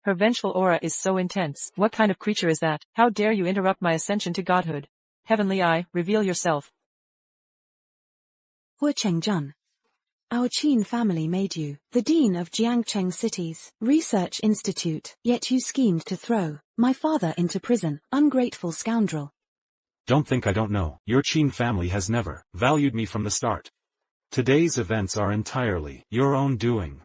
Her vengeful aura is so intense. What kind of creature is that? How dare you interrupt my ascension to godhood? Heavenly Eye, reveal yourself. Hua Chengjun. Our Qin family made you the dean of Jiangcheng City's Research Institute, yet you schemed to throw my father into prison, ungrateful scoundrel. Don't think I don't know. Your Qin family has never valued me from the start. Today's events are entirely your own doing.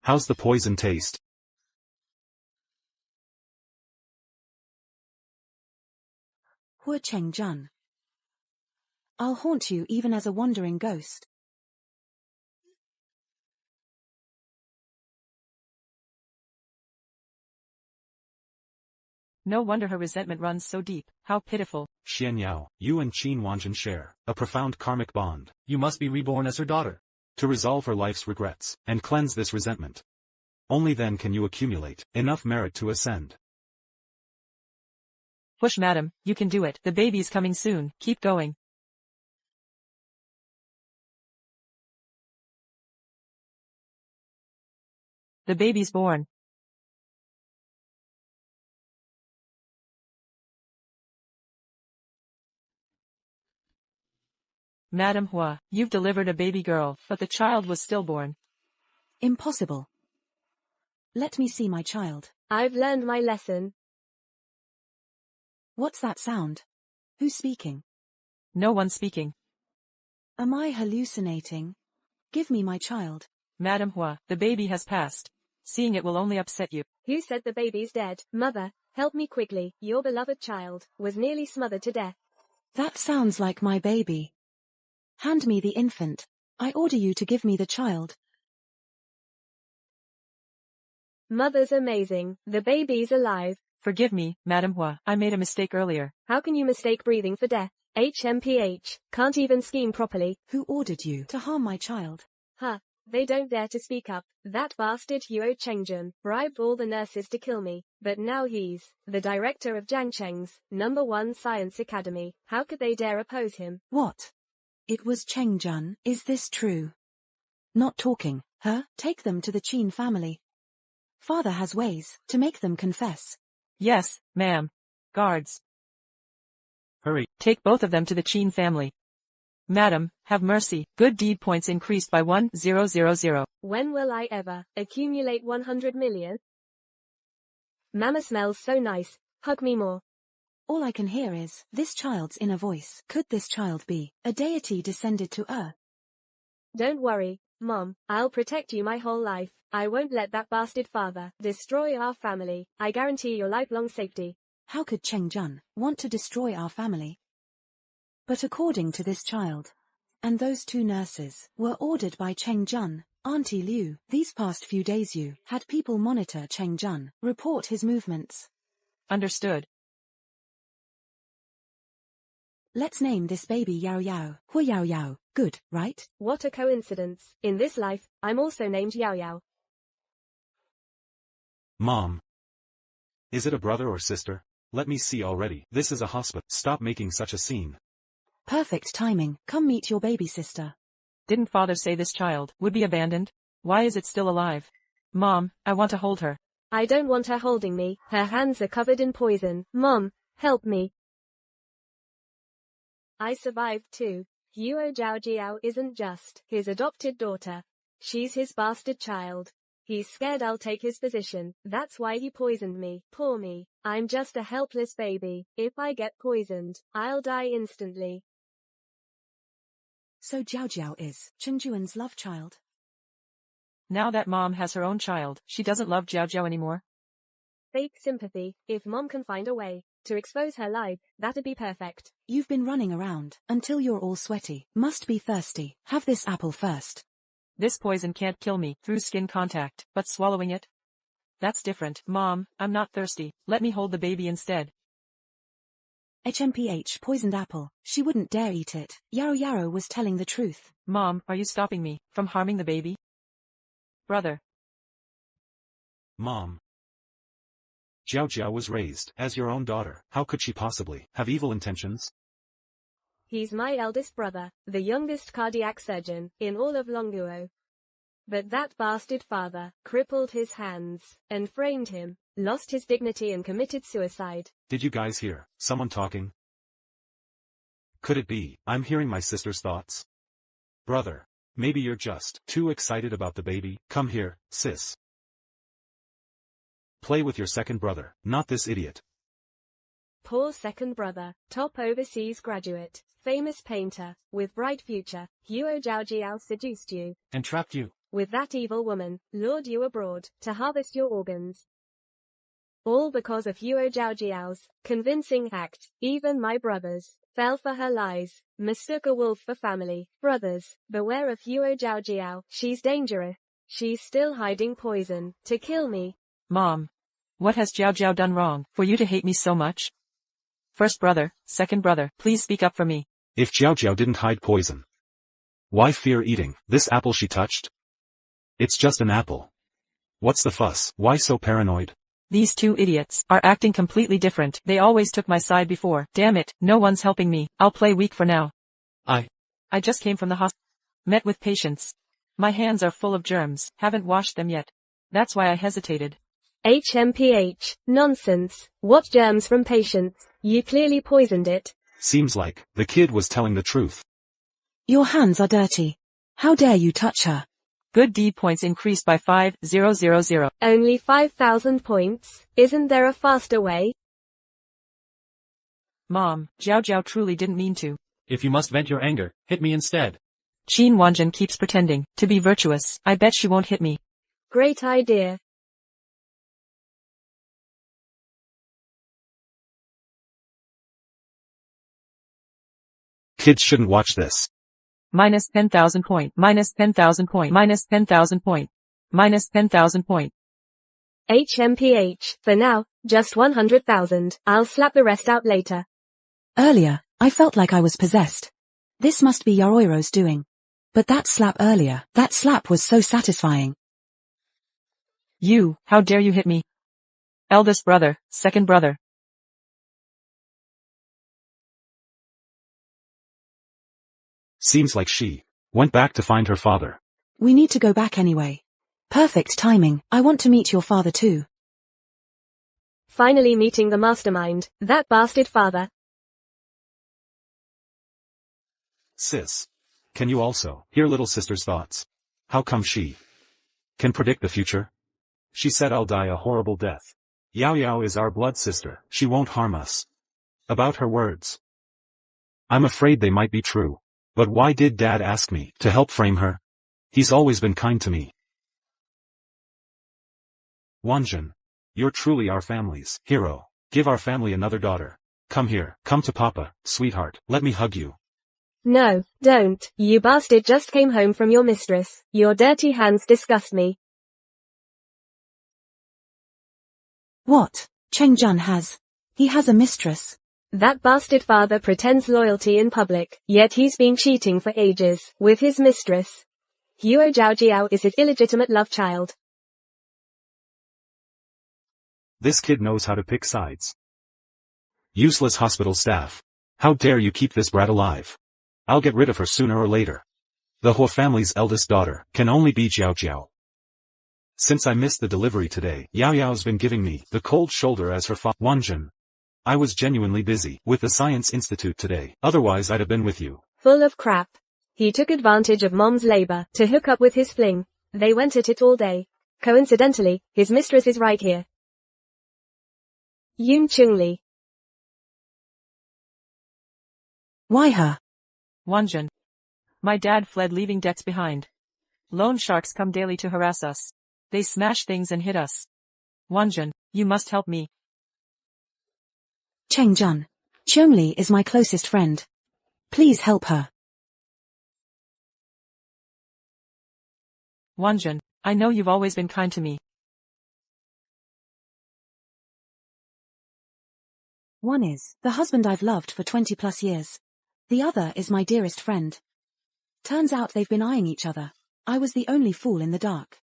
How's the poison taste? Hua Chengjun. I'll haunt you even as a wandering ghost. No wonder her resentment runs so deep. How pitiful. Xian Yao, you and Qin Wanjun share a profound karmic bond. You must be reborn as her daughter. To resolve her life's regrets, and cleanse this resentment. Only then can you accumulate enough merit to ascend. Push, madam, you can do it. The baby's coming soon. Keep going. The baby's born. Madam Hua, you've delivered a baby girl, but the child was stillborn. Impossible. Let me see my child. I've learned my lesson. What's that sound? Who's speaking? No one speaking. Am I hallucinating? Give me my child. Madam Hua, the baby has passed. Seeing it will only upset you. Who said the baby's dead? Mother, help me quickly. Your beloved child was nearly smothered to death. That sounds like my baby. Hand me the infant. I order you to give me the child. Mother's amazing. The baby's alive. Forgive me, Madam Hua, I made a mistake earlier. How can you mistake breathing for death? HMPH. Can't even scheme properly. Who ordered you to harm my child? Huh. They don't dare to speak up. That bastard Hua Chengjun bribed all the nurses to kill me, but now he's the director of Jiangcheng's #1 science academy. How could they dare oppose him? What? It was Chengjun. Is this true? Not talking, huh? Take them to the Qin family. Father has ways to make them confess. Yes, ma'am. Guards. Hurry. Take both of them to the Qin family. Madam, have mercy. Good deed points increased by 1000. When will I ever accumulate 100 million? Mama smells so nice. Hug me more. All I can hear is this child's inner voice. Could this child be a deity descended to earth? Don't worry, Mom. I'll protect you my whole life. I won't let that bastard father destroy our family. I guarantee your lifelong safety. How could Chengjun want to destroy our family? But according to this child, and those two nurses were ordered by Chengjun, Auntie Liu, these past few days you had people monitor Chengjun, report his movements. Understood. Let's name this baby Yao Yao. Hua Yao Yao. Good, right? What a coincidence. In this life, I'm also named Yao Yao. Mom. Is it a brother or sister? Let me see already. This is a hospital. Stop making such a scene. Perfect timing. Come meet your baby sister. Didn't father say this child would be abandoned? Why is it still alive? Mom, I want to hold her. I don't want her holding me. Her hands are covered in poison. Mom, help me. I survived too. Hua Zhaojiao isn't just his adopted daughter. She's his bastard child. He's scared I'll take his position. That's why he poisoned me. Poor me. I'm just a helpless baby. If I get poisoned, I'll die instantly. So Zhaojiao is Chengjun's love child. Now that Mom has her own child, she doesn't love Jiao Jiao anymore? Fake sympathy. If Mom can find a way to expose her lie, that'd be perfect. You've been running around until you're all sweaty. Must be thirsty. Have this apple first. This poison can't kill me through skin contact, but swallowing it? That's different. Mom, I'm not thirsty. Let me hold the baby instead. HMPH poisoned apple. She wouldn't dare eat it. Yaro Yaro was telling the truth. Mom, are you stopping me from harming the baby? Brother. Mom. Jiao Jiao was raised as your own daughter. How could she possibly have evil intentions? He's my eldest brother, the youngest cardiac surgeon in all of Longguo. But that bastard father crippled his hands and framed him, lost his dignity and committed suicide. Did you guys hear someone talking? Could it be I'm hearing my sister's thoughts? Brother, maybe you're just too excited about the baby. Come here, sis. Play with your second brother, not this idiot. Poor second brother, top overseas graduate, famous painter, with bright future, Huo Zhaojiao seduced you. And trapped you. With that evil woman, lured you abroad, to harvest your organs. All because of Huo Zhaojiao's convincing act. Even my brothers fell for her lies, mistook a wolf for family. Brothers, beware of Huo Zhaojiao, she's dangerous. She's still hiding poison, to kill me. Mom. What has Jiao Jiao done wrong, for you to hate me so much? First brother, second brother, please speak up for me. If Jiao Jiao didn't hide poison, why fear eating this apple she touched? It's just an apple. What's the fuss? Why so paranoid? These two idiots are acting completely different. They always took my side before. Damn it, no one's helping me. I'll play weak for now. I just came from the hospital. Met with patients. My hands are full of germs, haven't washed them yet. That's why I hesitated. HMPH, nonsense. What germs from patients? You clearly poisoned it. Seems like the kid was telling the truth. Your hands are dirty. How dare you touch her? Good deed points increased by 5,000. Only 5,000 points. Isn't there a faster way? Mom, Jiao Jiao truly didn't mean to. If you must vent your anger, hit me instead. Qin Wanjin keeps pretending to be virtuous. I bet she won't hit me. Great idea. Kids shouldn't watch this. Minus 10,000 point. Minus 10,000 point. Minus 10,000 point. Minus 10,000 point. HMPH, for now, just 100,000. I'll slap the rest out later. Earlier, I felt like I was possessed. This must be Yaoiro's doing. But that slap earlier, that slap was so satisfying. You, how dare you hit me? Eldest brother, second brother. Seems like she went back to find her father. We need to go back anyway. Perfect timing. I want to meet your father too. Finally meeting the mastermind, that bastard father. Sis. Can you also hear little sister's thoughts? How come she can predict the future? She said I'll die a horrible death. Yao Yao is our blood sister. She won't harm us. About her words. I'm afraid they might be true. But why did Dad ask me to help frame her? He's always been kind to me. Wanjin. You're truly our family's hero. Give our family another daughter. Come here, come to Papa, sweetheart, let me hug you. No, don't. You bastard just came home from your mistress. Your dirty hands disgust me. What? Cheng Jun has. He has a mistress. That bastard father pretends loyalty in public, yet he's been cheating for ages, with his mistress. Huo Zhaojiao is his illegitimate love child. This kid knows how to pick sides. Useless hospital staff. How dare you keep this brat alive? I'll get rid of her sooner or later. The Huo family's eldest daughter can only be Jiao Jiao. Since I missed the delivery today, Yao Yao's been giving me the cold shoulder as her father. Wanjin. I was genuinely busy with the Science Institute today, otherwise I'd have been with you. Full of crap. He took advantage of Mom's labor to hook up with his fling. They went at it all day. Coincidentally, his mistress is right here. Yoon Chungli. Why her? Wanjin. My dad fled leaving debts behind. Loan sharks come daily to harass us. They smash things and hit us. Wanjin, you must help me. Cheng Jun. Chongli is my closest friend. Please help her. Wanjin, I know you've always been kind to me. One is the husband I've loved for 20 plus years. The other is my dearest friend. Turns out they've been eyeing each other. I was the only fool in the dark.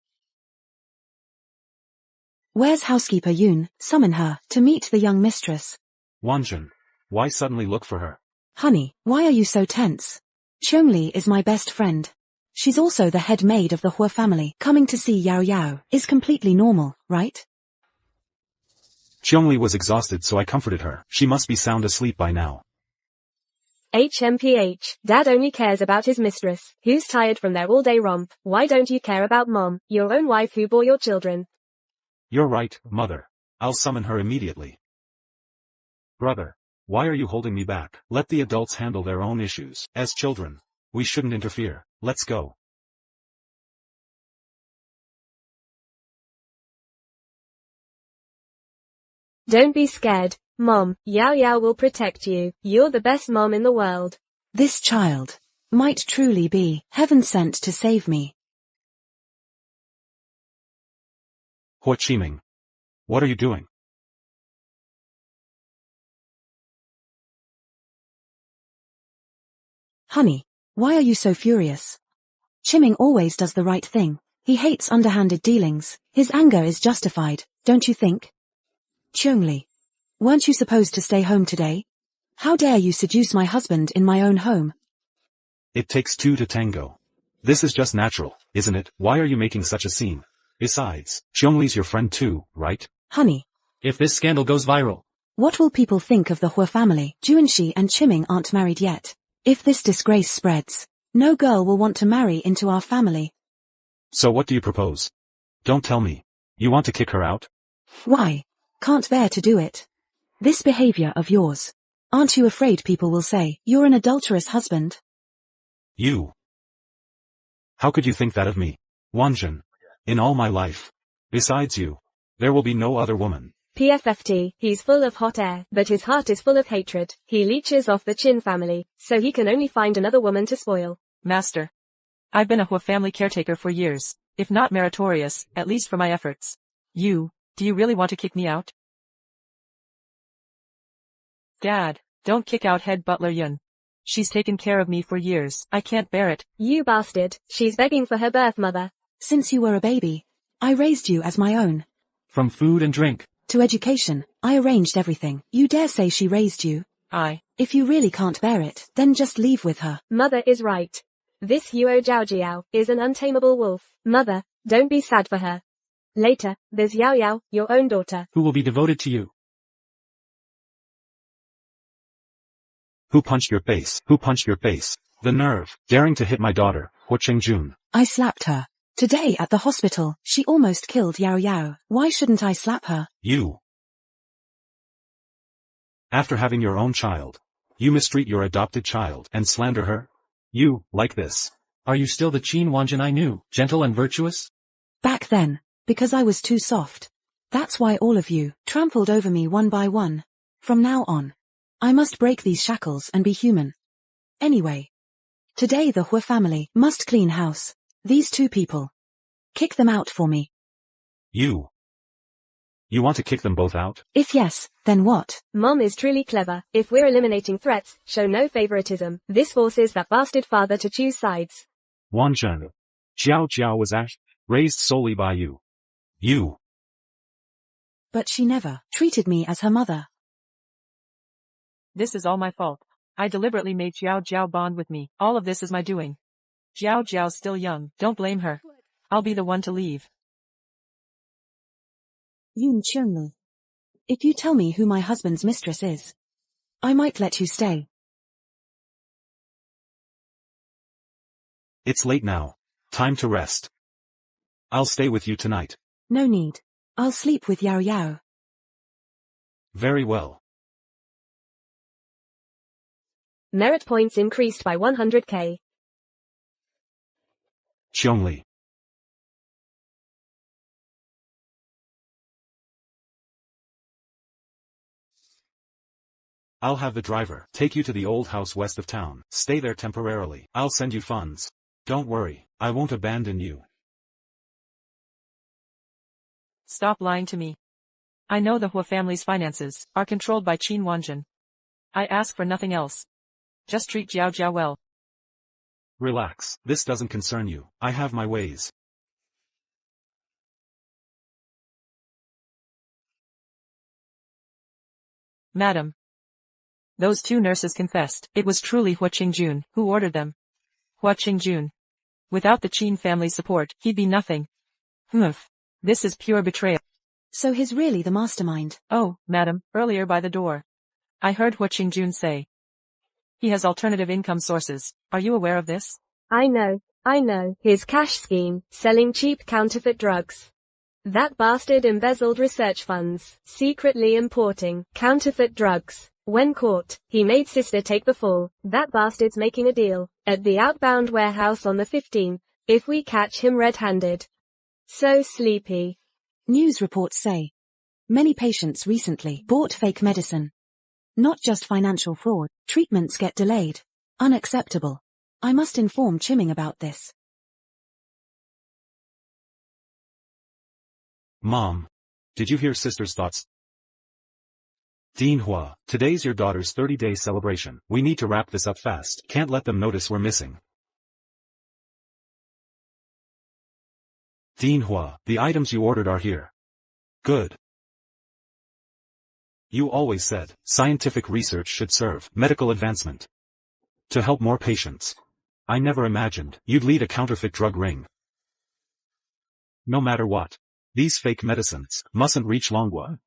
Where's housekeeper Yoon? Summon her to meet the young mistress. Wanjin. Why suddenly look for her? Honey, why are you so tense? Chongli is my best friend. She's also the head maid of the Hua family. Coming to see Yao Yao is completely normal, right? Qiongli was exhausted so I comforted her. She must be sound asleep by now. HMPH. Dad only cares about his mistress, who's tired from their all-day romp. Why don't you care about Mom, your own wife who bore your children? You're right, Mother. I'll summon her immediately. Brother, why are you holding me back? Let the adults handle their own issues. As children, we shouldn't interfere. Let's go. Don't be scared, Mom. Yao Yao will protect you. You're the best mom in the world. This child might truly be heaven sent to save me. Hua Qiming. What are you doing? Honey, why are you so furious? Qiming always does the right thing. He hates underhanded dealings. His anger is justified, don't you think? Qiongli, weren't you supposed to stay home today? How dare you seduce my husband in my own home? It takes two to tango. This is just natural, isn't it? Why are you making such a scene? Besides, Qiongli's your friend too, right? Honey, If this scandal goes viral, what will people think of the Hua family? Juanxi and Qiming aren't married yet. If this disgrace spreads, no girl will want to marry into our family. So what do you propose? Don't tell me. You want to kick her out? Why? Can't bear to do it. This behavior of yours. Aren't you afraid people will say, you're an adulterous husband? You. How could you think that of me? Wanjun. In all my life. Besides you, there will be no other woman. PFFT, he's full of hot air, but his heart is full of hatred. He leeches off the Qin family, so he can only find another woman to spoil. Master. I've been a Hua family caretaker for years, if not meritorious, at least for my efforts. Do you really want to kick me out? Dad, don't kick out head butler Yun. She's taken care of me for years. I can't bear it. You bastard, she's begging for her birth mother. Since you were a baby, I raised you as my own. from food and drink. To education, I arranged everything. You dare say she raised you? If you really can't bear it, then just leave with her. Mother is right. This Huo Zhaojiao is an untamable wolf. Mother, don't be sad for her. Later, there's Yao Yao, your own daughter. Who will be devoted to you. Who punched your face? Who punched your face? The nerve, daring to hit my daughter, Hua Qingjun. I slapped her. Today at the hospital, she almost killed Yao Yao. Why shouldn't I slap her? You. After having your own child, you mistreat your adopted child and slander her? You, like this. Are you still the Qin Wanjun I knew, gentle and virtuous? Back then, because I was too soft. That's why all of you trampled over me one by one. From now on, I must break these shackles and be human. Anyway, today the Hua family must clean house. These two people. Kick them out for me. You. You want to kick them both out? If yes, then what? Mom is truly clever. If we're eliminating threats, show no favoritism. This forces that bastard father to choose sides. Wanzhen. Jiao Jiao was raised solely by you. You. But she never treated me as her mother. This is all my fault. I deliberately made Jiao Jiao bond with me. All of this is my doing. Jiao Jiao's still young. Don't blame her. I'll be the one to leave. Yun Qiongli. If you tell me who my husband's mistress is, I might let you stay. It's late now. Time to rest. I'll stay with you tonight. No need. I'll sleep with Yao Yao. Very well. Merit points increased by 100k. Qiongli. I'll have the driver take you to the old house west of town. Stay there temporarily. I'll send you funds. Don't worry, I won't abandon you. Stop lying to me. I know the Hua family's finances are controlled by Qin Wanjun. I ask for nothing else. Just treat Jiao Jiao well. Relax, this doesn't concern you. I have my ways. Madam. Those two nurses confessed. It was truly Hua Qingjun who ordered them. Hua Qingjun. Without the Qin family's support, he'd be nothing. Humph. This is pure betrayal. So he's really the mastermind. Oh, madam, earlier by the door. I heard what Qingjun say. He has alternative income sources. Are you aware of this? I know. His cash scheme, selling cheap counterfeit drugs. That bastard embezzled research funds, secretly importing counterfeit drugs. When caught, he made sister take the fall. That bastard's making a deal at the outbound warehouse on the 15th, if we catch him red-handed. So sleepy. News reports say many patients recently bought fake medicine. Not just financial fraud, treatments get delayed. Unacceptable. I must inform Chiming about this. Mom. Did you hear sister's thoughts? Dean Hua, today's your daughter's 30-day celebration. We need to wrap this up fast. Can't let them notice we're missing. Dean Hua, the items you ordered are here. Good. You always said, scientific research should serve medical advancement. To help more patients. I never imagined you'd lead a counterfeit drug ring. No matter what, these fake medicines mustn't reach Longhua.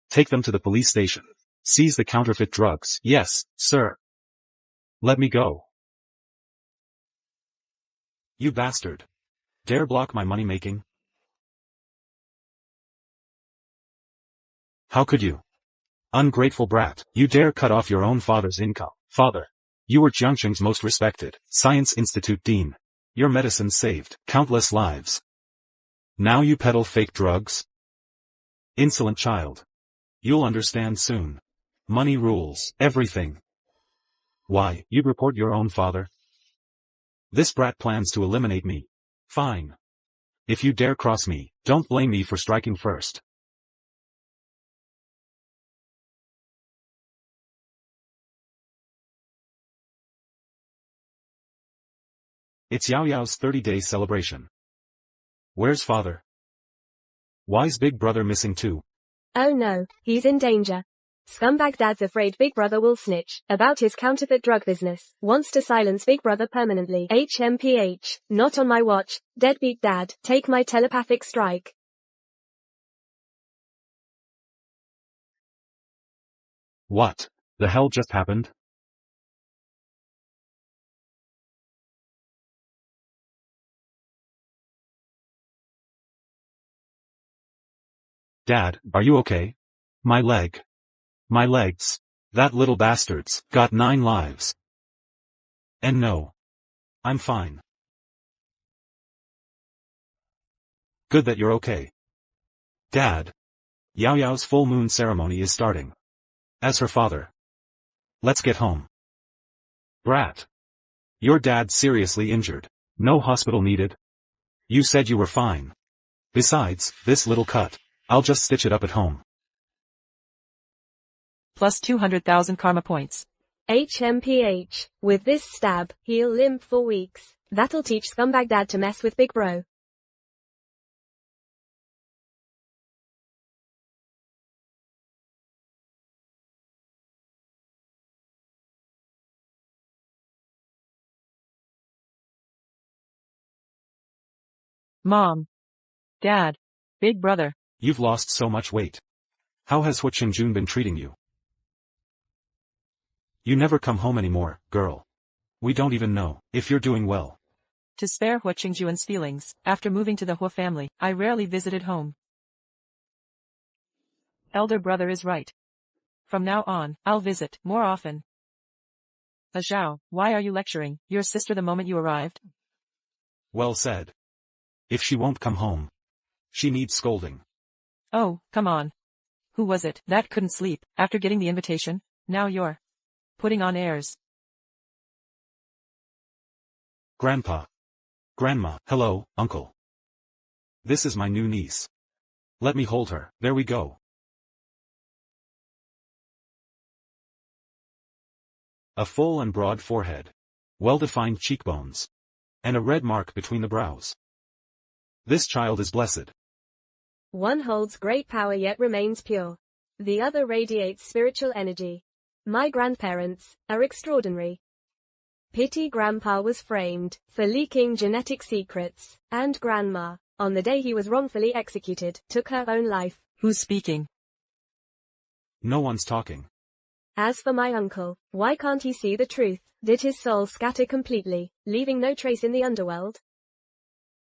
Take them to the police station. Seize the counterfeit drugs. Yes, sir. Let me go. You bastard. Dare block my money-making? How could you? Ungrateful brat. You dare cut off your own father's income. Father. You were Jiangxing's most respected Science Institute dean. Your medicine saved countless lives. Now you peddle fake drugs? Insolent child. You'll understand soon. Money rules everything. Why, you'd report your own father? This brat plans to eliminate me. Fine. If you dare cross me, don't blame me for striking first. It's Yao Yao's 30-day celebration. Where's father? Why's big brother missing too? Oh no, he's in danger. Scumbag dad's afraid big brother will snitch about his counterfeit drug business. Wants to silence big brother permanently. HMPH. Not on my watch. Deadbeat dad. Take my telepathic strike. What the hell just happened? Dad, are you okay? My leg. My legs. That little bastard's got 9 lives. And no. I'm fine. Good that you're okay. Dad. Yao Yao's full moon ceremony is starting. As her father. Let's get home. Brat. Your dad's seriously injured. No hospital needed. You said you were fine. Besides, this little cut. I'll just stitch it up at home. Plus 200,000 karma points. HMPH. With this stab, he'll limp for weeks. That'll teach scumbag dad to mess with big bro. Mom. Dad. Big brother. You've lost so much weight. How has Hua Qingjun been treating you? You never come home anymore, girl. We don't even know if you're doing well. To spare Hua Qingjun's feelings, after moving to the Hua family, I rarely visited home. Elder brother is right. From now on, I'll visit more often. Zhao, why are you lecturing your sister the moment you arrived? Well said. If she won't come home, she needs scolding. Oh, come on. Who was it that couldn't sleep after getting the invitation? Now you're putting on airs. Grandpa. Grandma. Hello, uncle. This is my new niece. Let me hold her. There we go. A full and broad forehead. Well-defined cheekbones. And a red mark between the brows. This child is blessed. One holds great power yet remains pure. The other radiates spiritual energy. My grandparents are extraordinary. Pity Grandpa was framed for leaking genetic secrets, and Grandma, on the day he was wrongfully executed, took her own life. Who's speaking? No one's talking. As for my uncle, why can't he see the truth? Did his soul scatter completely, leaving no trace in the underworld?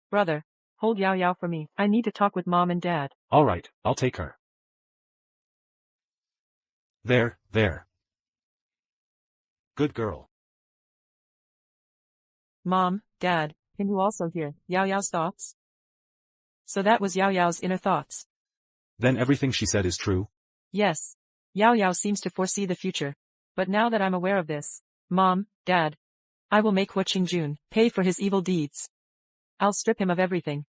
Brother, hold Yao Yao for me. I need to talk with Mom and Dad. Alright, I'll take her. There. Good girl. Mom, Dad, can you also hear Yao Yao's thoughts? So that was Yao Yao's inner thoughts. Then everything she said is true? Yes. Yao Yao seems to foresee the future. But now that I'm aware of this, Mom, Dad, I will make Hua Qingjun pay for his evil deeds. I'll strip him of everything.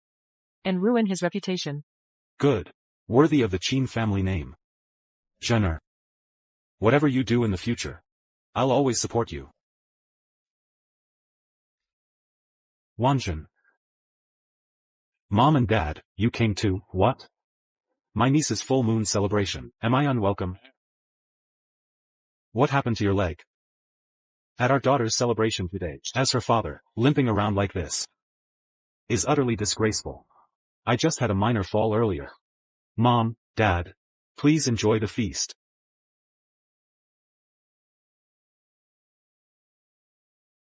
And ruin his reputation. Good. Worthy of the Qin family name. Zhener. Whatever you do in the future, I'll always support you. Wanjun. Mom and Dad, you came too, what? My niece's full moon celebration, am I unwelcome? What happened to your leg? At our daughter's celebration today, as her father, limping around like this, is utterly disgraceful. I just had a minor fall earlier. Mom, Dad, please enjoy the feast.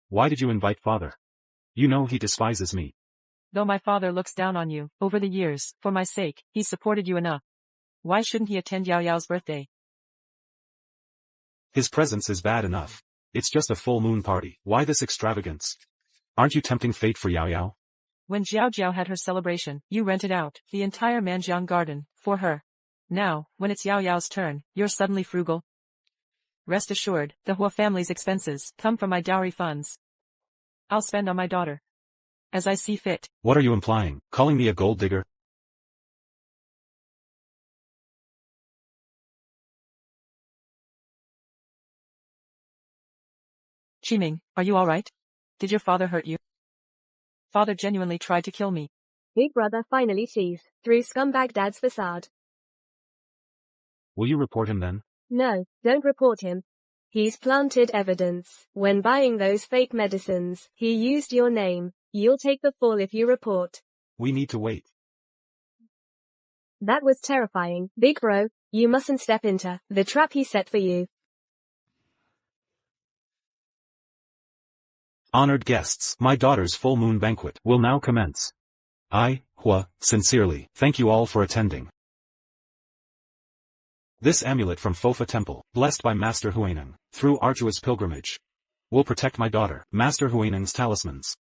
Why did you invite father? You know he despises me. Though my father looks down on you, over the years, for my sake, he's supported you enough. Why shouldn't he attend Yao Yao's birthday? His presence is bad enough. It's just a full moon party. Why this extravagance? Aren't you tempting fate for Yao Yao? When Jiao Jiao had her celebration, you rented out the entire Manjiang garden for her. Now, when it's Yao Yao's turn, you're suddenly frugal. Rest assured, the Hua family's expenses come from my dowry funds. I'll spend on my daughter as I see fit. What are you implying? Calling me a gold digger? Qiming, are you alright? Did your father hurt you? Father genuinely tried to kill me. Big brother finally sees through scumbag dad's facade. Will you report him then? No, don't report him. He's planted evidence. When buying those fake medicines, he used your name. You'll take the fall if you report. We need to wait. That was terrifying. Big bro, you mustn't step into the trap he set for you. Honored guests, my daughter's full moon banquet will now commence. I, Hua, sincerely, thank you all for attending. This amulet from Fofa Temple, blessed by Master Huineng, through arduous pilgrimage, will protect my daughter. Master Huineng's talismans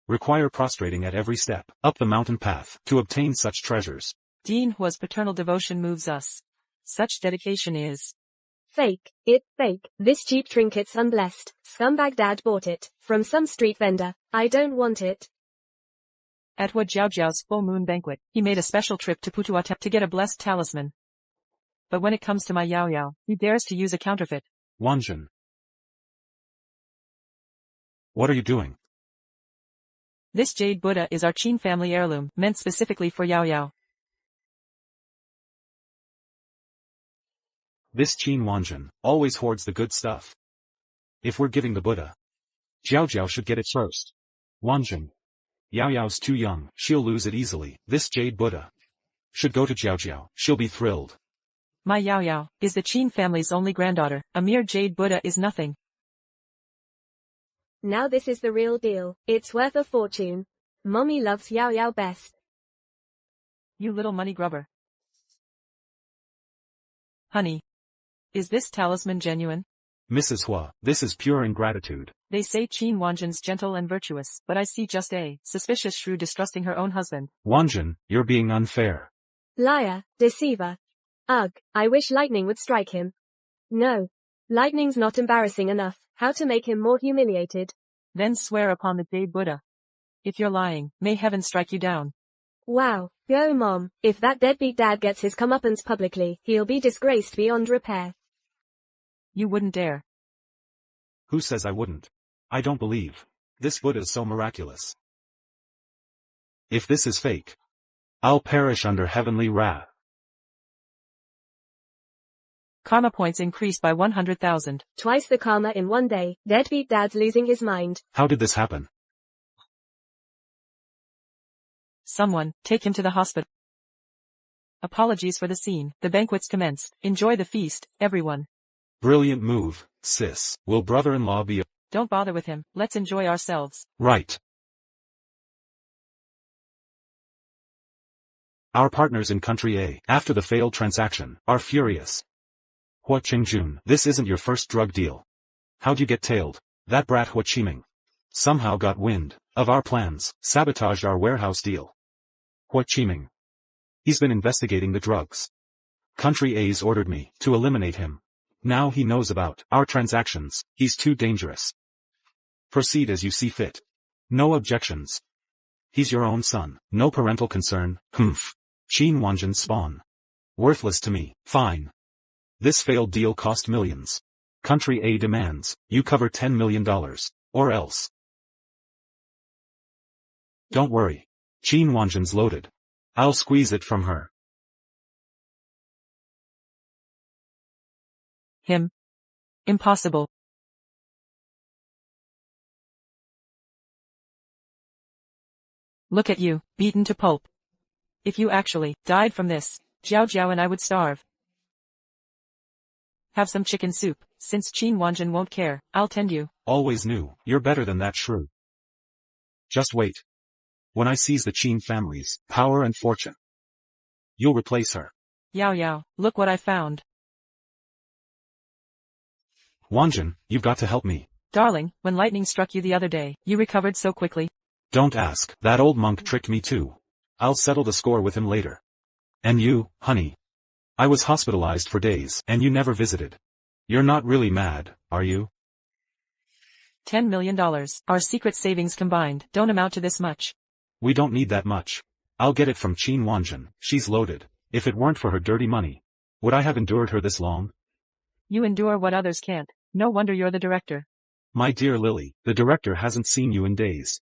require prostrating at every step, up the mountain path, to obtain such treasures. Dean Hua's paternal devotion moves us. Such dedication is Fake. It's fake. This cheap trinket's unblessed. Scumbag dad bought it from some street vendor. I don't want it. At Hua Jiaojiao's full moon banquet, he made a special trip to Putuatep to get a blessed talisman. But when it comes to my Yao Yao, he dares to use a counterfeit. Wanjun. What are you doing? This jade Buddha is our Qin family heirloom, meant specifically for Yao Yao. This Qin Wanjun always hoards the good stuff. If we're giving the Buddha, Jiao Jiao should get it first. Wanjun. Yao Yao's too young, she'll lose it easily. This jade Buddha should go to Jiao Jiao, she'll be thrilled. My Yao Yao is the Qin family's only granddaughter. A mere jade Buddha is nothing. Now this is the real deal. It's worth a fortune. Mommy loves Yao Yao best. You little money grubber. Honey, is this talisman genuine? Mrs. Hua, this is pure ingratitude. They say Qin Wanjun's gentle and virtuous, but I see just a suspicious shrew distrusting her own husband. Wanjun, you're being unfair. Liar, deceiver. Ugh, I wish lightning would strike him. No. Lightning's not embarrassing enough. How to make him more humiliated? Then swear upon the jade Buddha. If you're lying, may heaven strike you down. Wow, go mom. If that deadbeat dad gets his comeuppance publicly, he'll be disgraced beyond repair. You wouldn't dare. Who says I wouldn't? I don't believe this Buddha's so miraculous. If this is fake, I'll perish under heavenly wrath. Karma points increased by 100,000. Twice the karma in one day. Deadbeat dad's losing his mind. How did this happen? Someone, take him to the hospital. Apologies for the scene. The banquets commenced. Enjoy the feast, everyone. Brilliant move, sis. Will brother-in-law be Don't bother with him. Let's enjoy ourselves. right? Our partners in Country A, after the failed transaction, are furious. Hua Qingjun, this isn't your first drug deal. How'd you get tailed? That brat Hua Qiming somehow got wind of our plans, sabotaged our warehouse deal. Hua Qiming. He's been investigating the drugs. Country A's ordered me to eliminate him. Now he knows about our transactions. He's too dangerous. Proceed as you see fit. No objections. He's your own son. No parental concern. Humph. Qin Wanjin spawn. Worthless to me. Fine. This failed deal cost millions. Country A demands you cover $10 million. Or else. Don't worry. Qin Wanjin's loaded. I'll squeeze it from her. Him. Impossible. Look at you, beaten to pulp. If you actually died from this, Jiao Jiao and I would starve. Have some chicken soup. Since Qin Wanjin won't care, I'll tend you. Always knew, you're better than that shrew. Just wait. When I seize the Qin family's power and fortune, you'll replace her. Yao Yao, look what I found. Wanjin, you've got to help me. Darling, when lightning struck you the other day, you recovered so quickly. Don't ask. That old monk tricked me too. I'll settle the score with him later. And you, honey. I was hospitalized for days, and you never visited. You're not really mad, are you? $10 million. Our secret savings combined don't amount to this much. We don't need that much. I'll get it from Qin Wanjin. She's loaded. If it weren't for her dirty money, would I have endured her this long? You endure what others can't. No wonder you're the director. My dear Lily, the director hasn't seen you in days.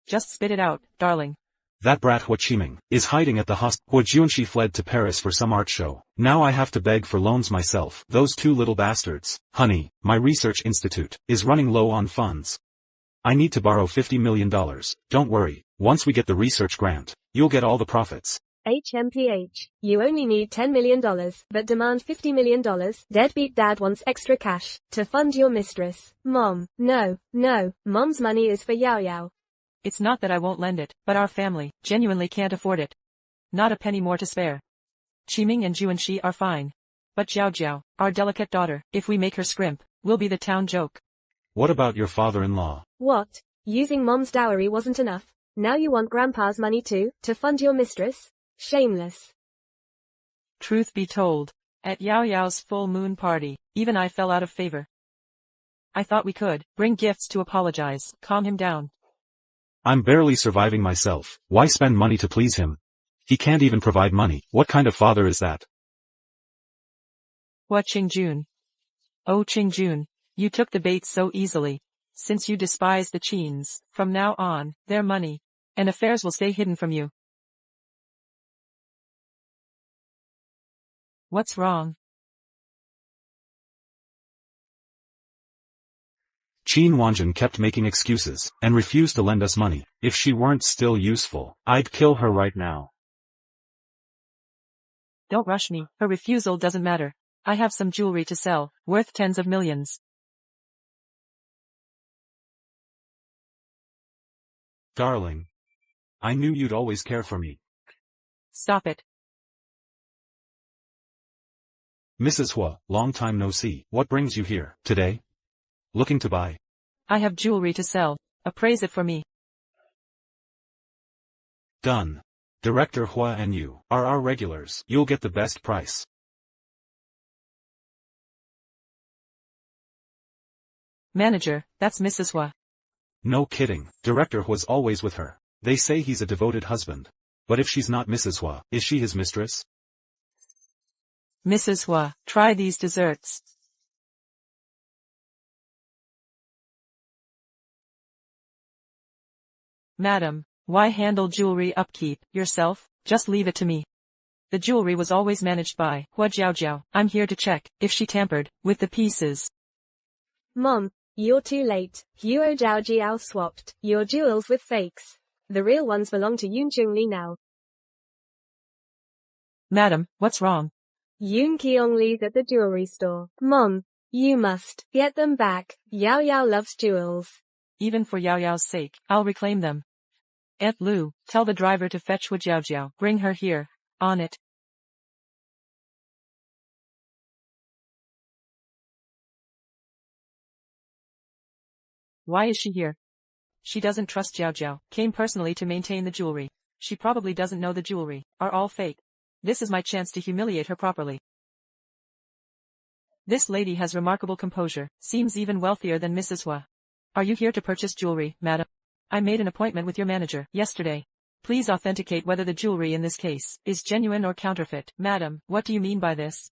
Just spit it out, darling. That brat Hua Qiming is hiding at the hospital. Hua Junshi fled to Paris for some art show. Now I have to beg for loans myself. Those two little bastards. Honey, my research institute is running low on funds. I need to borrow $50 million. Don't worry, once we get the research grant, you'll get all the profits. HMPH. You only need $10 million, but demand $50 million. Deadbeat dad wants extra cash to fund your mistress. Mom. No. Mom's money is for Yao Yao. It's not that I won't lend it, but our family genuinely can't afford it. Not a penny more to spare. Qiming and Juanxi are fine. But Jiao Jiao, our delicate daughter, if we make her scrimp, will be the town joke. What about your father-in-law? What? Using mom's dowry wasn't enough. Now you want grandpa's money too, to fund your mistress? Shameless. Truth be told, at Yao Yao's full moon party, even I fell out of favor. I thought we could bring gifts to apologize, calm him down. I'm barely surviving myself. Why spend money to please him? He can't even provide money. What kind of father is that? Hua Qingjun. Oh Qingjun, you took the bait so easily. Since you despise the Qins, from now on, their money and affairs will stay hidden from you. What's wrong? Qin Wanjin kept making excuses, and refused to lend us money. If she weren't still useful, I'd kill her right now. Don't rush me, her refusal doesn't matter. I have some jewelry to sell, worth tens of millions. Darling. I knew you'd always care for me. Stop it. Mrs. Hua, long time no see. What brings you here, today? Looking to buy? I have jewelry to sell. Appraise it for me. Done. Director Hua and you are our regulars. You'll get the best price. Manager, that's Mrs. Hua. No kidding. Director Hua's always with her. They say he's a devoted husband. But if she's not Mrs. Hua, is she his mistress? Mrs. Hua, try these desserts. Madam, why handle jewelry upkeep yourself? Just leave it to me. The jewelry was always managed by Hua Jiaojiao. I'm here to check if she tampered with the pieces. Mom, you're too late. Huo Zhaojiao swapped your jewels with fakes. The real ones belong to Yun Chungli now. Madam, what's wrong? Yun Qiongle's at the jewelry store. Mom, you must get them back. Yao Yao loves jewels. Even for Yao Yao's sake, I'll reclaim them. Aunt Lu, tell the driver to fetch Hua Jiaojiao. Bring her here. On it. Why is she here? She doesn't trust Jiaojiao. Came personally to maintain the jewelry. She probably doesn't know the jewelry are all fake. This is my chance to humiliate her properly. This lady has remarkable composure, seems even wealthier than Mrs. Hua. Are you here to purchase jewelry, madam? I made an appointment with your manager yesterday. Please authenticate whether the jewelry in this case is genuine or counterfeit. Madam, what do you mean by this?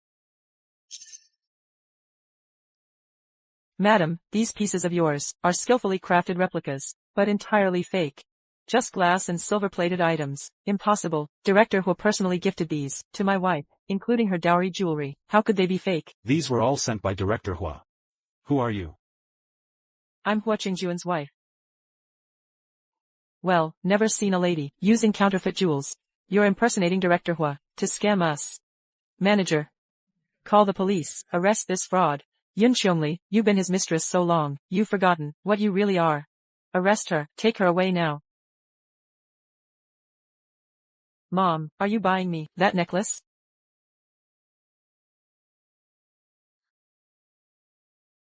Madam, these pieces of yours are skillfully crafted replicas, but entirely fake. Just glass and silver-plated items. Impossible. Director Hua personally gifted these to my wife, including her dowry jewelry. How could they be fake? These were all sent by Director Hua. Who are you? I'm Hua Qingjuan's wife. Well, never seen a lady using counterfeit jewels. You're impersonating Director Hua to scam us. Manager. Call the police. Arrest this fraud. Yun Qiongli, you've been his mistress so long, you've forgotten what you really are. Arrest her. Take her away now. Mom, are you buying me that necklace?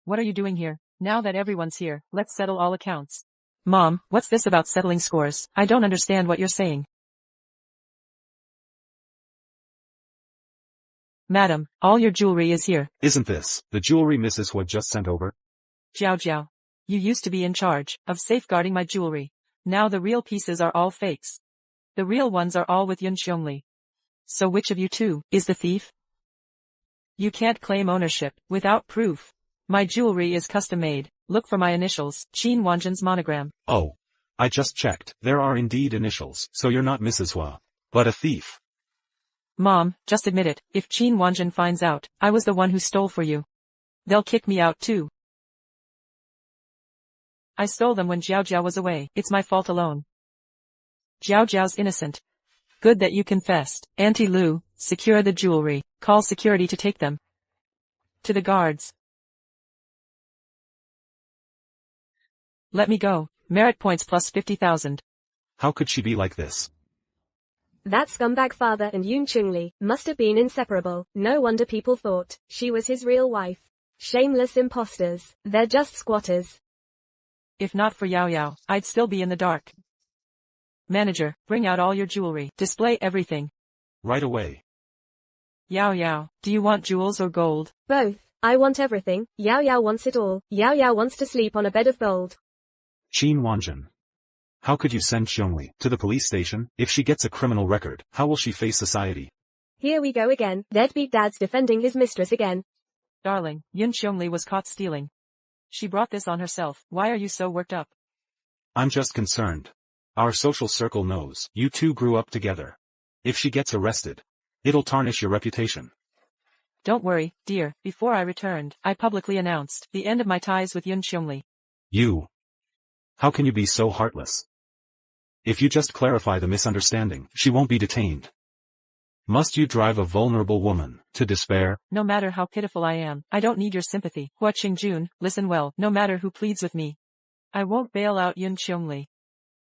What are you doing here? Now that everyone's here, let's settle all accounts. Mom, what's this about settling scores? I don't understand what you're saying. Madam, all your jewelry is here. Isn't this the jewelry Mrs. Hua just sent over? Jiaojiao, you used to be in charge of safeguarding my jewelry. Now the real pieces are all fakes. The real ones are all with Yun Qiongli. So which of you two is the thief? You can't claim ownership without proof. My jewelry is custom-made. Look for my initials, Qin Wanzhen's monogram. Oh. I just checked. There are indeed initials, so you're not Mrs. Hua, but a thief. Mom, just admit it. If Qin Wanzhen finds out I was the one who stole for you, they'll kick me out too. I stole them when Jiaojiao was away. It's my fault alone. Jiaojiao's innocent. Good that you confessed. Auntie Lu, secure the jewelry. Call security to take them to the guards. Let me go. Merit points plus 50,000. How could she be like this? That scumbag father and Yun Chungli must have been inseparable. No wonder people thought she was his real wife. Shameless imposters. They're just squatters. If not for Yao Yao, I'd still be in the dark. Manager, bring out all your jewelry. Display everything. Right away. Yao Yao, do you want jewels or gold? Both. I want everything. Yao Yao wants it all. Yao Yao wants to sleep on a bed of gold. Qin Wanzhen. How could you send Qiongli to the police station? If she gets a criminal record, how will she face society? Here we go again. Deadbeat dad's defending his mistress again. Darling, Yun Qiongli was caught stealing. She brought this on herself. Why are you so worked up? I'm just concerned. Our social circle knows you two grew up together. If she gets arrested, it'll tarnish your reputation. Don't worry, dear. Before I returned, I publicly announced the end of my ties with Yun Qiongli. You. How can you be so heartless? If you just clarify the misunderstanding, she won't be detained. Must you drive a vulnerable woman to despair? No matter how pitiful I am, I don't need your sympathy. Hua Qingjun, listen well. No matter who pleads with me, I won't bail out Yun Qiongli.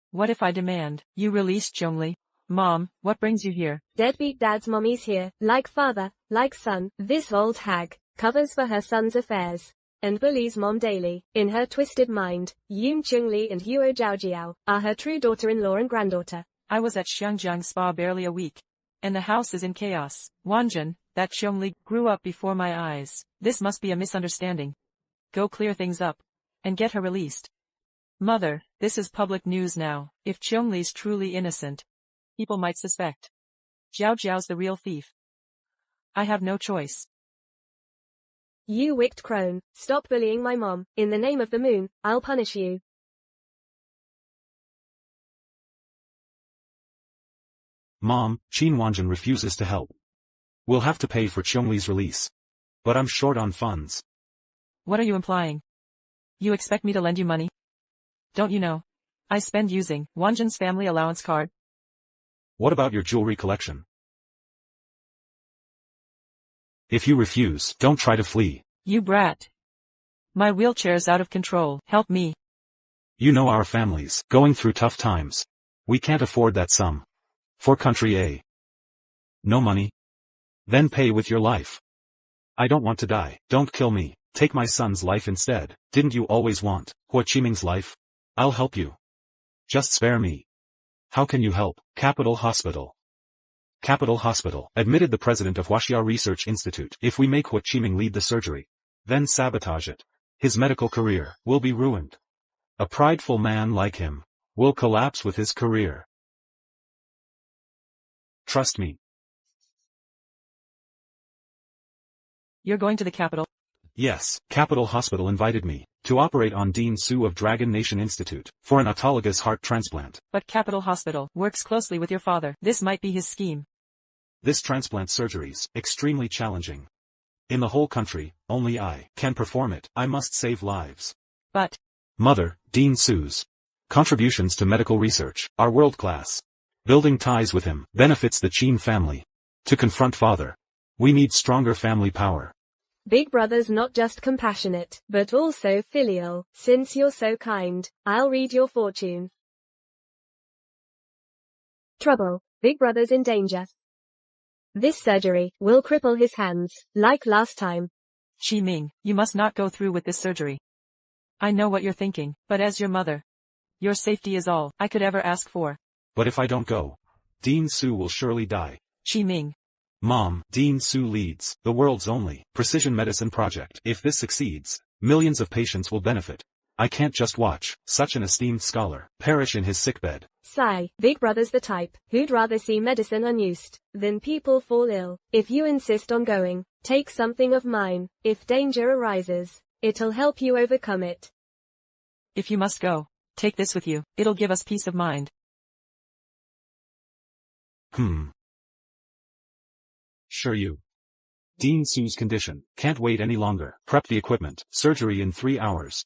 What if I demand you release Qiongli? Mom, what brings you here? Deadbeat dad's mommy's here. Like father, like son. This old hag covers for her son's affairs and bullies mom daily. In her twisted mind, Yun Chungli and Huo Zhaojiao are her true daughter-in-law and granddaughter. I was at Xiangjiang Spa barely a week, and the house is in chaos. Wanzhen, that Qiongli grew up before my eyes. This must be a misunderstanding. Go clear things up and get her released. Mother, this is public news now. If Qiongli's truly innocent, people might suspect Jiaojiao's the real thief. I have no choice. You wicked crone, stop bullying my mom. In the name of the moon, I'll punish you. Mom, Qin Wanjin refuses to help. We'll have to pay for Chongli's release. But I'm short on funds. What are you implying? You expect me to lend you money? Don't you know? I spend using Wanjin's family allowance card. What about your jewelry collection? If you refuse, don't try to flee. You brat. My wheelchair's out of control. Help me. You know our families going through tough times. We can't afford that sum. For country A. No money? Then pay with your life. I don't want to die. Don't kill me. Take my son's life instead. Didn't you always want Hua Qiming's life? I'll help you. Just spare me. How can you help? Capital Hospital. Capital Hospital admitted the president of Huaxia Research Institute. If we make Hua Qiming lead the surgery, then sabotage it, his medical career will be ruined. A prideful man like him will collapse with his career. Trust me. You're going to the capital? Yes, Capital Hospital invited me to operate on Dean Su of Dragon Nation Institute for an autologous heart transplant. But Capital Hospital works closely with your father. This might be his scheme. This transplant surgery's extremely challenging. In the whole country, only I can perform it. I must save lives. But Mother, Dean Su's contributions to medical research are world-class. Building ties with him benefits the Qin family. To confront father, we need stronger family power. Big brother's not just compassionate, but also filial. Since you're so kind, I'll read your fortune. Trouble. Big brother's in danger. This surgery will cripple his hands, like last time. Qi Ming, you must not go through with this surgery. I know what you're thinking, but as your mother, your safety is all I could ever ask for. But if I don't go, Dean Su will surely die. Qi Ming. Mom, Dean Su leads the world's only precision medicine project. If this succeeds, millions of patients will benefit. I can't just watch such an esteemed scholar perish in his sickbed. Sigh, Big brother's the type who'd rather see medicine unused than people fall ill. If you insist on going, take something of mine. If danger arises, it'll help you overcome it. If you must go, take this with you. It'll give us peace of mind. Sure you. Dean Su's condition can't wait any longer. Prep the equipment. Surgery in 3 hours.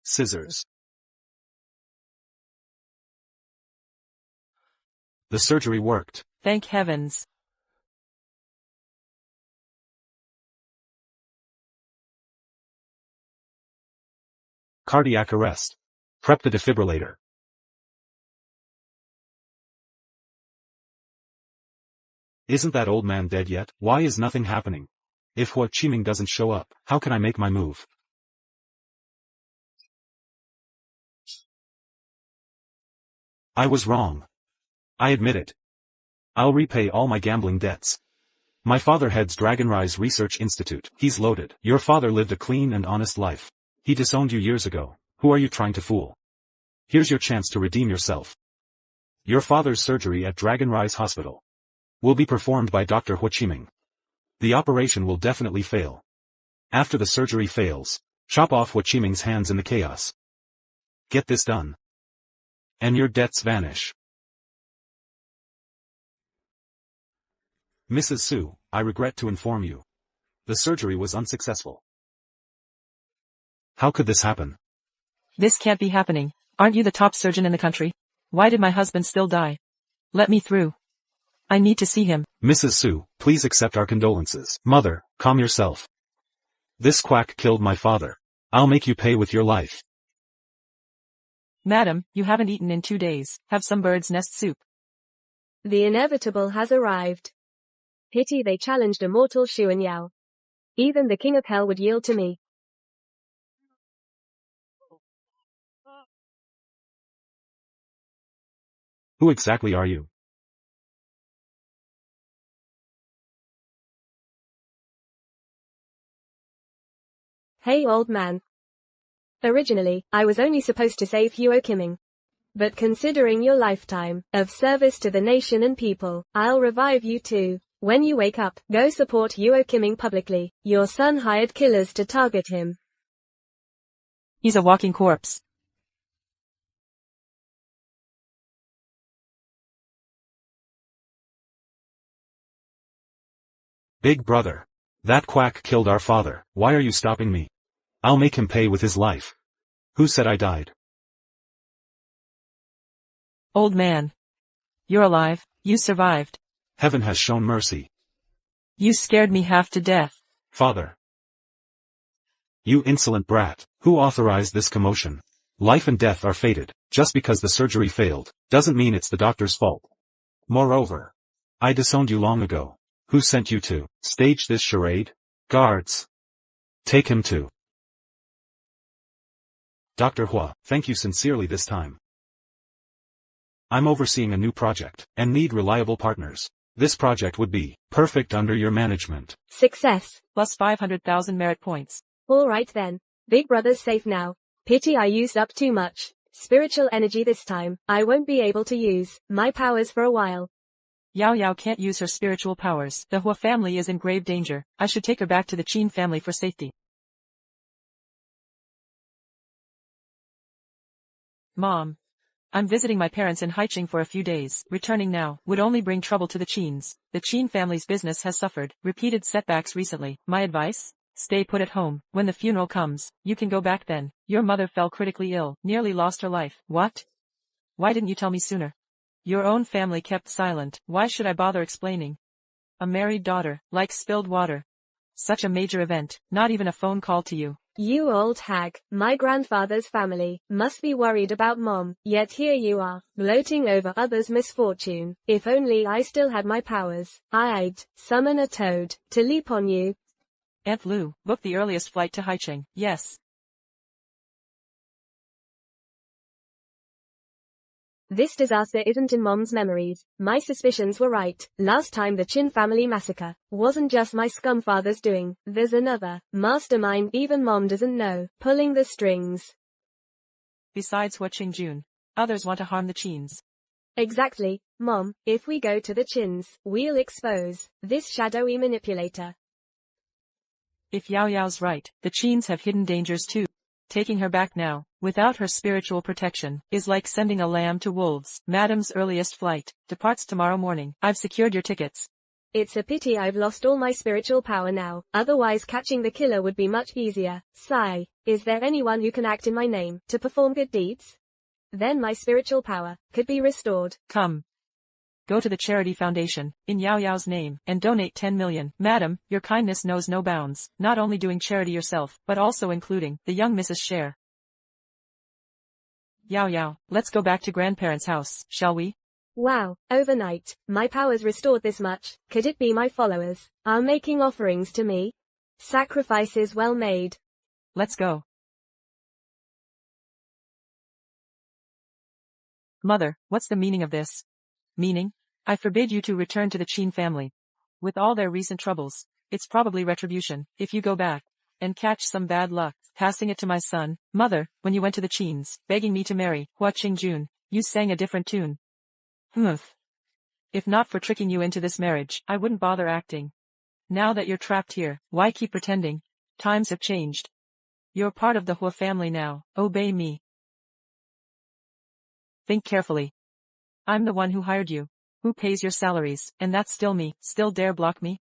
Scissors. The surgery worked. Thank heavens. Cardiac arrest. Prep the defibrillator. Isn't that old man dead yet? Why is nothing happening? If Hua Qiming doesn't show up, how can I make my move? I was wrong. I admit it. I'll repay all my gambling debts. My father heads Dragonrise Research Institute. He's loaded. Your father lived a clean and honest life. He disowned you years ago. Who are you trying to fool? Here's your chance to redeem yourself. Your father's surgery at Dragonrise Hospital will be performed by Dr. Hua Qiming. The operation will definitely fail. After the surgery fails, chop off Hua Qiming's hands in the chaos. Get this done, and your debts vanish. Mrs. Su, I regret to inform you. The surgery was unsuccessful. How could this happen? This can't be happening. Aren't you the top surgeon in the country? Why did my husband still die? Let me through. I need to see him. Mrs. Su, please accept our condolences. Mother, calm yourself. This quack killed my father. I'll make you pay with your life. Madam, you haven't eaten in 2 days. Have some bird's nest soup. The inevitable has arrived. Pity they challenged immortal Xuan Yao. Even the king of hell would yield to me. Who exactly are you? Hey old man. Originally, I was only supposed to save Hua Qiming. But considering your lifetime of service to the nation and people, I'll revive you too. When you wake up, go support Hua Qiming publicly. Your son hired killers to target him. He's a walking corpse. Big brother. That quack killed our father. Why are you stopping me? I'll make him pay with his life. Who said I died? Old man. You're alive. You survived. Heaven has shown mercy. You scared me half to death. Father. You insolent brat. Who authorized this commotion? Life and death are fated. Just because the surgery failed, doesn't mean it's the doctor's fault. Moreover, I disowned you long ago. Who sent you to stage this charade? Guards. Take him to Dr. Hua. Thank you sincerely this time. I'm overseeing a new project, and need reliable partners. This project would be perfect under your management. Success. Plus 500,000 merit points. Alright then. Big brother's safe now. Pity I used up too much spiritual energy this time. I won't be able to use my powers for a while. Yao Yao can't use her spiritual powers. The Hua family is in grave danger. I should take her back to the Qin family for safety. Mom. I'm visiting my parents in Haicheng for a few days. Returning now would only bring trouble to the Qins. The Qin family's business has suffered repeated setbacks recently. My advice? Stay put at home. When the funeral comes, you can go back then. Your mother fell critically ill, nearly lost her life. What? Why didn't you tell me sooner? Your own family kept silent. Why should I bother explaining? A married daughter, like spilled water. Such a major event, not even a phone call to you. You old hag. My grandfather's family must be worried about Mom, yet here you are, gloating over others' misfortune. If only I still had my powers, I'd summon a toad to leap on you. Aunt Lu, book the earliest flight to Haicheng. Yes. This disaster isn't in Mom's memories. My suspicions were right. Last time the Qin family massacre wasn't just my scum father's doing. There's another mastermind even Mom doesn't know, pulling the strings. Besides Hua Qingjun, others want to harm the Qins. Exactly, Mom. If we go to the Qins, we'll expose this shadowy manipulator. If Yao Yao's right, the Qins have hidden dangers too. Taking her back now, without her spiritual protection, is like sending a lamb to wolves. Madam's earliest flight departs tomorrow morning. I've secured your tickets. It's a pity I've lost all my spiritual power now, otherwise catching the killer would be much easier. Sigh, is there anyone who can act in my name, to perform good deeds? Then my spiritual power could be restored. Come. Go to the charity foundation, in Yao Yao's name, and donate 10 million. Madam, your kindness knows no bounds, not only doing charity yourself, but also including the young Mrs. Sher. Yao Yao, let's go back to grandparents' house, shall we? Wow, overnight, my powers restored this much. Could it be my followers are making offerings to me? Sacrifices well made. Let's go. Mother, what's the meaning of this? Meaning? I forbid you to return to the Qin family. With all their recent troubles, it's probably retribution, if you go back and catch some bad luck, passing it to my son. Mother, when you went to the Qins, begging me to marry Hua Qingjun, you sang a different tune. Humph. If not for tricking you into this marriage, I wouldn't bother acting. Now that you're trapped here, why keep pretending? Times have changed. You're part of the Hua family now. Obey me. Think carefully. I'm the one who hired you, who pays your salaries, and that's still me. Still dare block me?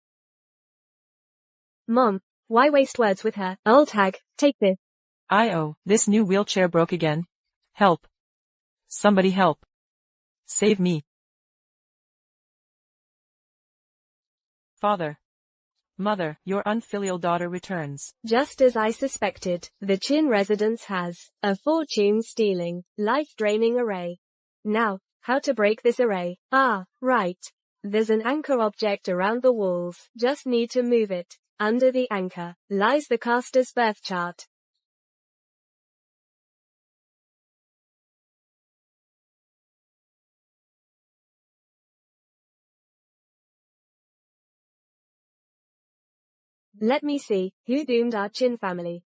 Mom, why waste words with her? Old hag, take this. This new wheelchair broke again. Help. Somebody help. Save me. Father. Mother, your unfilial daughter returns. Just as I suspected, the Qin residence has a fortune-stealing, life-draining array. Now, how to break this array? Ah, right. There's an anchor object around the walls. Just need to move it. Under the anchor lies the caster's birth chart. Let me see, who doomed our Qin family?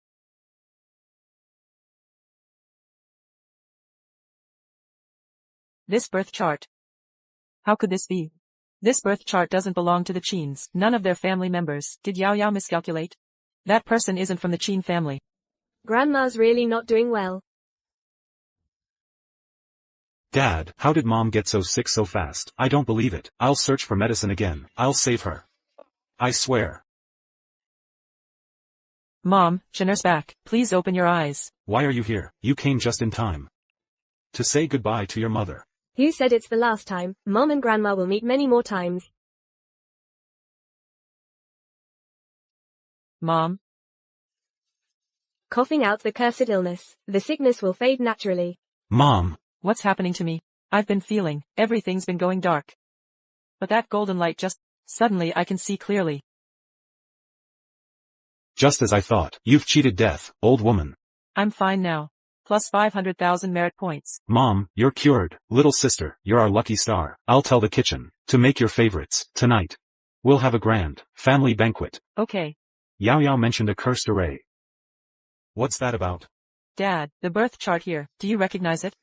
This birth chart. How could this be? This birth chart doesn't belong to the Qins, none of their family members. Did Yao Yao miscalculate? That person isn't from the Qin family. Grandma's really not doing well. Dad, how did Mom get so sick so fast? I don't believe it. I'll search for medicine again. I'll save her. I swear. Mom, Chinner's back. Please open your eyes. Why are you here? You came just in time. To say goodbye to your mother. Who said it's the last time? Mom and Grandma will meet many more times. Mom. Coughing out the cursed illness. The sickness will fade naturally. Mom. What's happening to me? I've been feeling, everything's been going dark. But that golden light suddenly I can see clearly. Just as I thought. You've cheated death, old woman. I'm fine now. Plus 500,000 merit points. Mom, you're cured. Little sister, you're our lucky star. I'll tell the kitchen to make your favorites tonight. We'll have a grand family banquet. Okay. Yao Yao mentioned a cursed array. What's that about? Dad, the birth chart here, do you recognize it?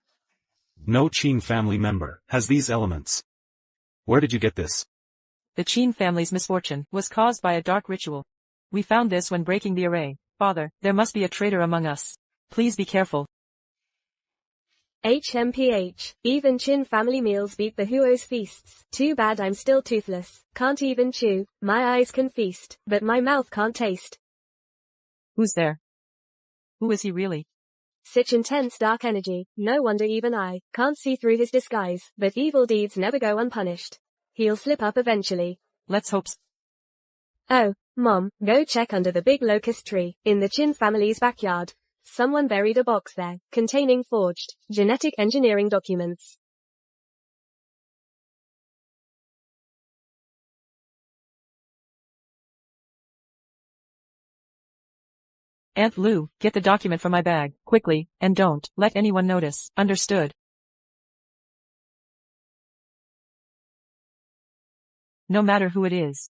No Qin family member has these elements. Where did you get this? The Qin family's misfortune was caused by a dark ritual. We found this when breaking the array. Father, there must be a traitor among us. Please be careful. HMPH. Even Qin family meals beat the Huo's feasts. Too bad I'm still toothless. Can't even chew. My eyes can feast, but my mouth can't taste. Who's there? Who is he really? Such intense dark energy, no wonder even I can't see through his disguise, but evil deeds never go unpunished. He'll slip up eventually. Let's hope so. Oh, Mom, go check under the big locust tree, in the Qin family's backyard. Someone buried a box there, containing forged, genetic engineering documents. Aunt Lu, get the document from my bag, quickly, and don't let anyone notice. Understood? No matter who it is.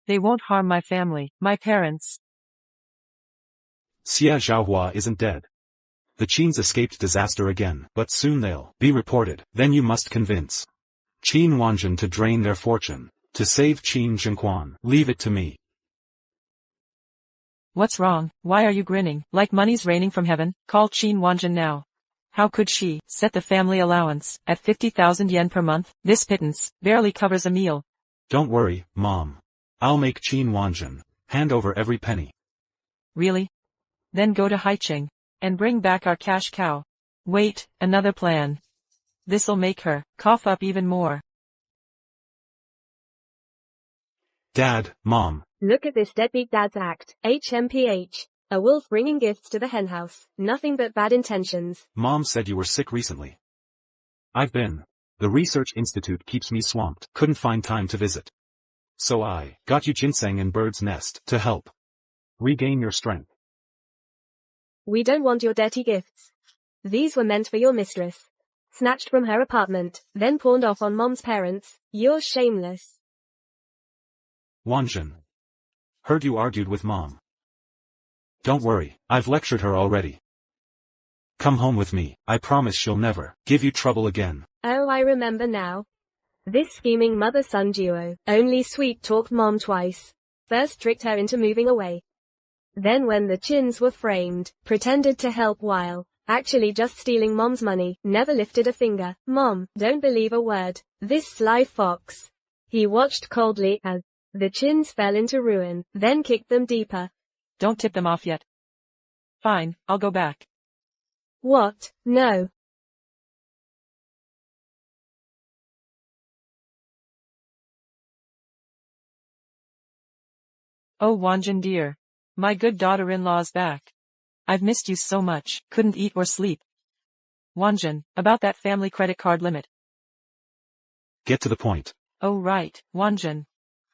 They won't harm my family, my parents. Xia Zhaohua isn't dead. The Qins escaped disaster again, but soon they'll be reported. Then you must convince Qin Wanjin to drain their fortune. To save Qin Zhengquan, leave it to me. What's wrong? Why are you grinning? Like money's raining from heaven? Call Qin Wanjin now. How could she set the family allowance at 50,000 yen per month? This pittance barely covers a meal. Don't worry, Mom. I'll make Qin Wanjin hand over every penny. Really? Then go to Haicheng and bring back our cash cow. Wait, another plan. This'll make her cough up even more. Dad, Mom. Look at this deadbeat dad's act. HMPH. A wolf bringing gifts to the henhouse. Nothing but bad intentions. Mom said you were sick recently. I've been. The research institute keeps me swamped. Couldn't find time to visit. So I got you ginseng and bird's nest to help regain your strength. We don't want your dirty gifts. These were meant for your mistress. Snatched from her apartment, then pawned off on Mom's parents. You're shameless. Wanjin. Heard you argued with Mom. Don't worry, I've lectured her already. Come home with me, I promise she'll never give you trouble again. Oh, I remember now. This scheming mother-son duo only sweet-talked Mom twice. First tricked her into moving away. Then when the Qins were framed, pretended to help while actually just stealing Mom's money, never lifted a finger. Mom, don't believe a word. This sly fox. He watched coldly as the Qins fell into ruin, then kicked them deeper. Don't tip them off yet. Fine, I'll go back. What? No. Oh Wanjin dear. My good daughter-in-law's back. I've missed you so much, couldn't eat or sleep. Wanjin, about that family credit card limit. Get to the point. Oh right, Wanjin.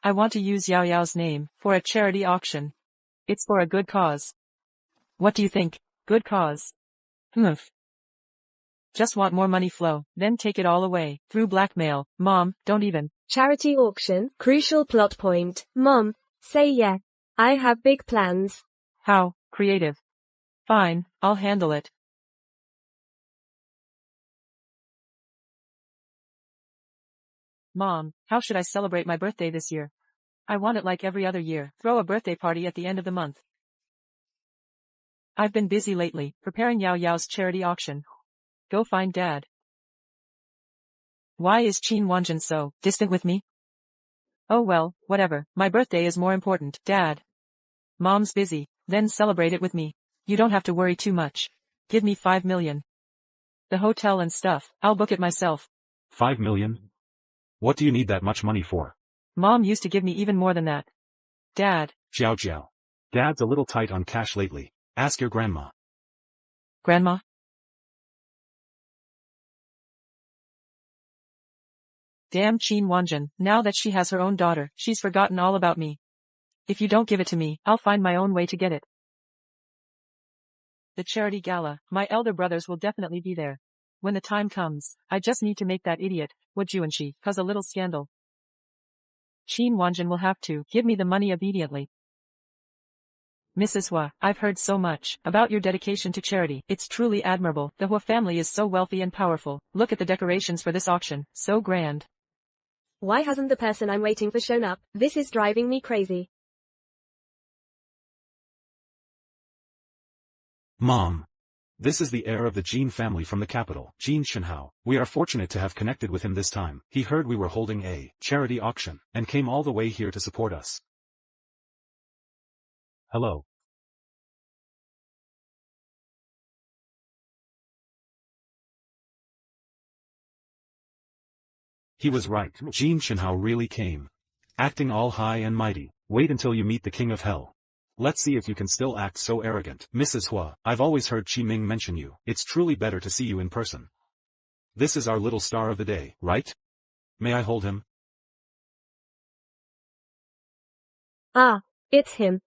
I want to use Yao Yao's name for a charity auction. It's for a good cause. What do you think? Good cause. Humph. Just want more money flow, then take it all away, through blackmail. Mom, don't even. Charity auction, crucial plot point. Mom, say yes. I have big plans. How creative. Fine, I'll handle it. Mom, how should I celebrate my birthday this year? I want it like every other year. Throw a birthday party at the end of the month. I've been busy lately, preparing Yao Yao's charity auction. Go find Dad. Why is Qin Wanjin so distant with me? Oh well, whatever, my birthday is more important, Dad. Mom's busy, then celebrate it with me. You don't have to worry too much. Give me 5 million. The hotel and stuff, I'll book it myself. 5 million? What do you need that much money for? Mom used to give me even more than that. Dad. Xiao. Dad's a little tight on cash lately. Ask your grandma. Grandma? Damn Qin Wanjin, now that she has her own daughter, she's forgotten all about me. If you don't give it to me, I'll find my own way to get it. The charity gala, my elder brothers will definitely be there. When the time comes, I just need to make that idiot, Wu Juanxi, cause a little scandal. Qin Wanjin will have to give me the money obediently. Mrs. Hua, I've heard so much about your dedication to charity. It's truly admirable. The Hua family is so wealthy and powerful. Look at the decorations for this auction, so grand. Why hasn't the person I'm waiting for shown up? This is driving me crazy. Mom. This is the heir of the Jin family from the capital, Jin Shenhao. We are fortunate to have connected with him this time. He heard we were holding a charity auction, and came all the way here to support us. Hello. He was right. Jin Shenhao really came. Acting all high and mighty. Wait until you meet the King of Hell. Let's see if you can still act so arrogant. Mrs. Hua, I've always heard Qi Ming mention you. It's truly better to see you in person. This is our little star of the day, right? May I hold him? Ah, it's him.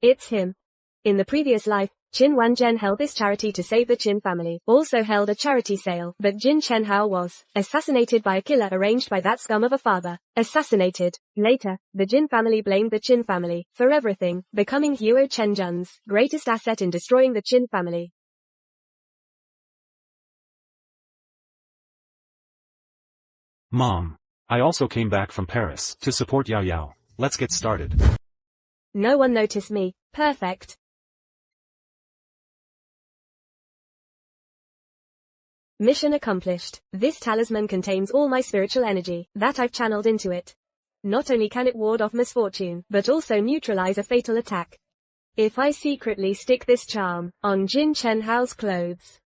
In the previous life, Qin Wanzhen held this charity to save the Qin family, also held a charity sale, but Jin Chenhao was assassinated by a killer arranged by that scum of a father. Assassinated. Later, the Jin family blamed the Qin family for everything, becoming Huo Chenjun's greatest asset in destroying the Qin family. Mom. I also came back from Paris to support Yao Yao. Let's get started. No one noticed me. Perfect. Mission accomplished. This talisman contains all my spiritual energy that I've channeled into it. Not only can it ward off misfortune, but also neutralize a fatal attack. If I secretly stick this charm on Jin Chenhao's clothes.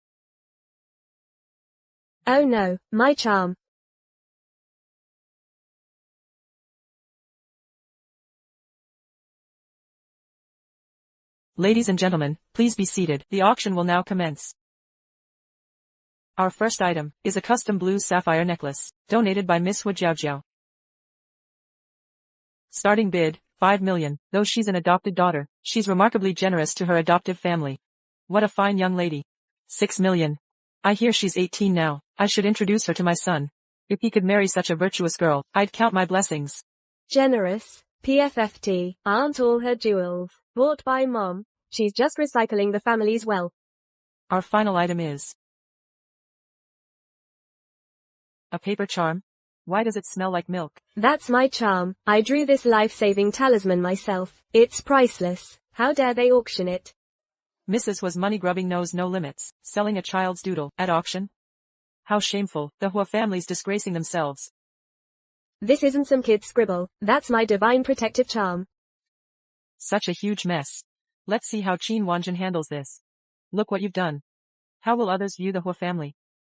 Oh no, my charm. Ladies and gentlemen, please be seated. The auction will now commence. Our first item is a custom blue sapphire necklace, donated by Miss Hu Jiaojiao. Starting bid, 5 million. Though she's an adopted daughter, she's remarkably generous to her adoptive family. What a fine young lady. 6 million. I hear she's 18 now. I should introduce her to my son. If he could marry such a virtuous girl, I'd count my blessings. Generous. PFFT, aren't all her jewels bought by Mom? She's just recycling the family's wealth. Our final item is a paper charm. Why does it smell like milk? That's my charm. I drew this life-saving talisman myself. It's priceless. How dare they auction it? Mrs. Hua's money-grubbing knows no limits, selling a child's doodle at auction. How shameful. The Hua family's disgracing themselves. This isn't some kid's scribble. That's my divine protective charm. Such a huge mess. Let's see how Qin Wanjin handles this. Look what you've done. How will others view the Hua family?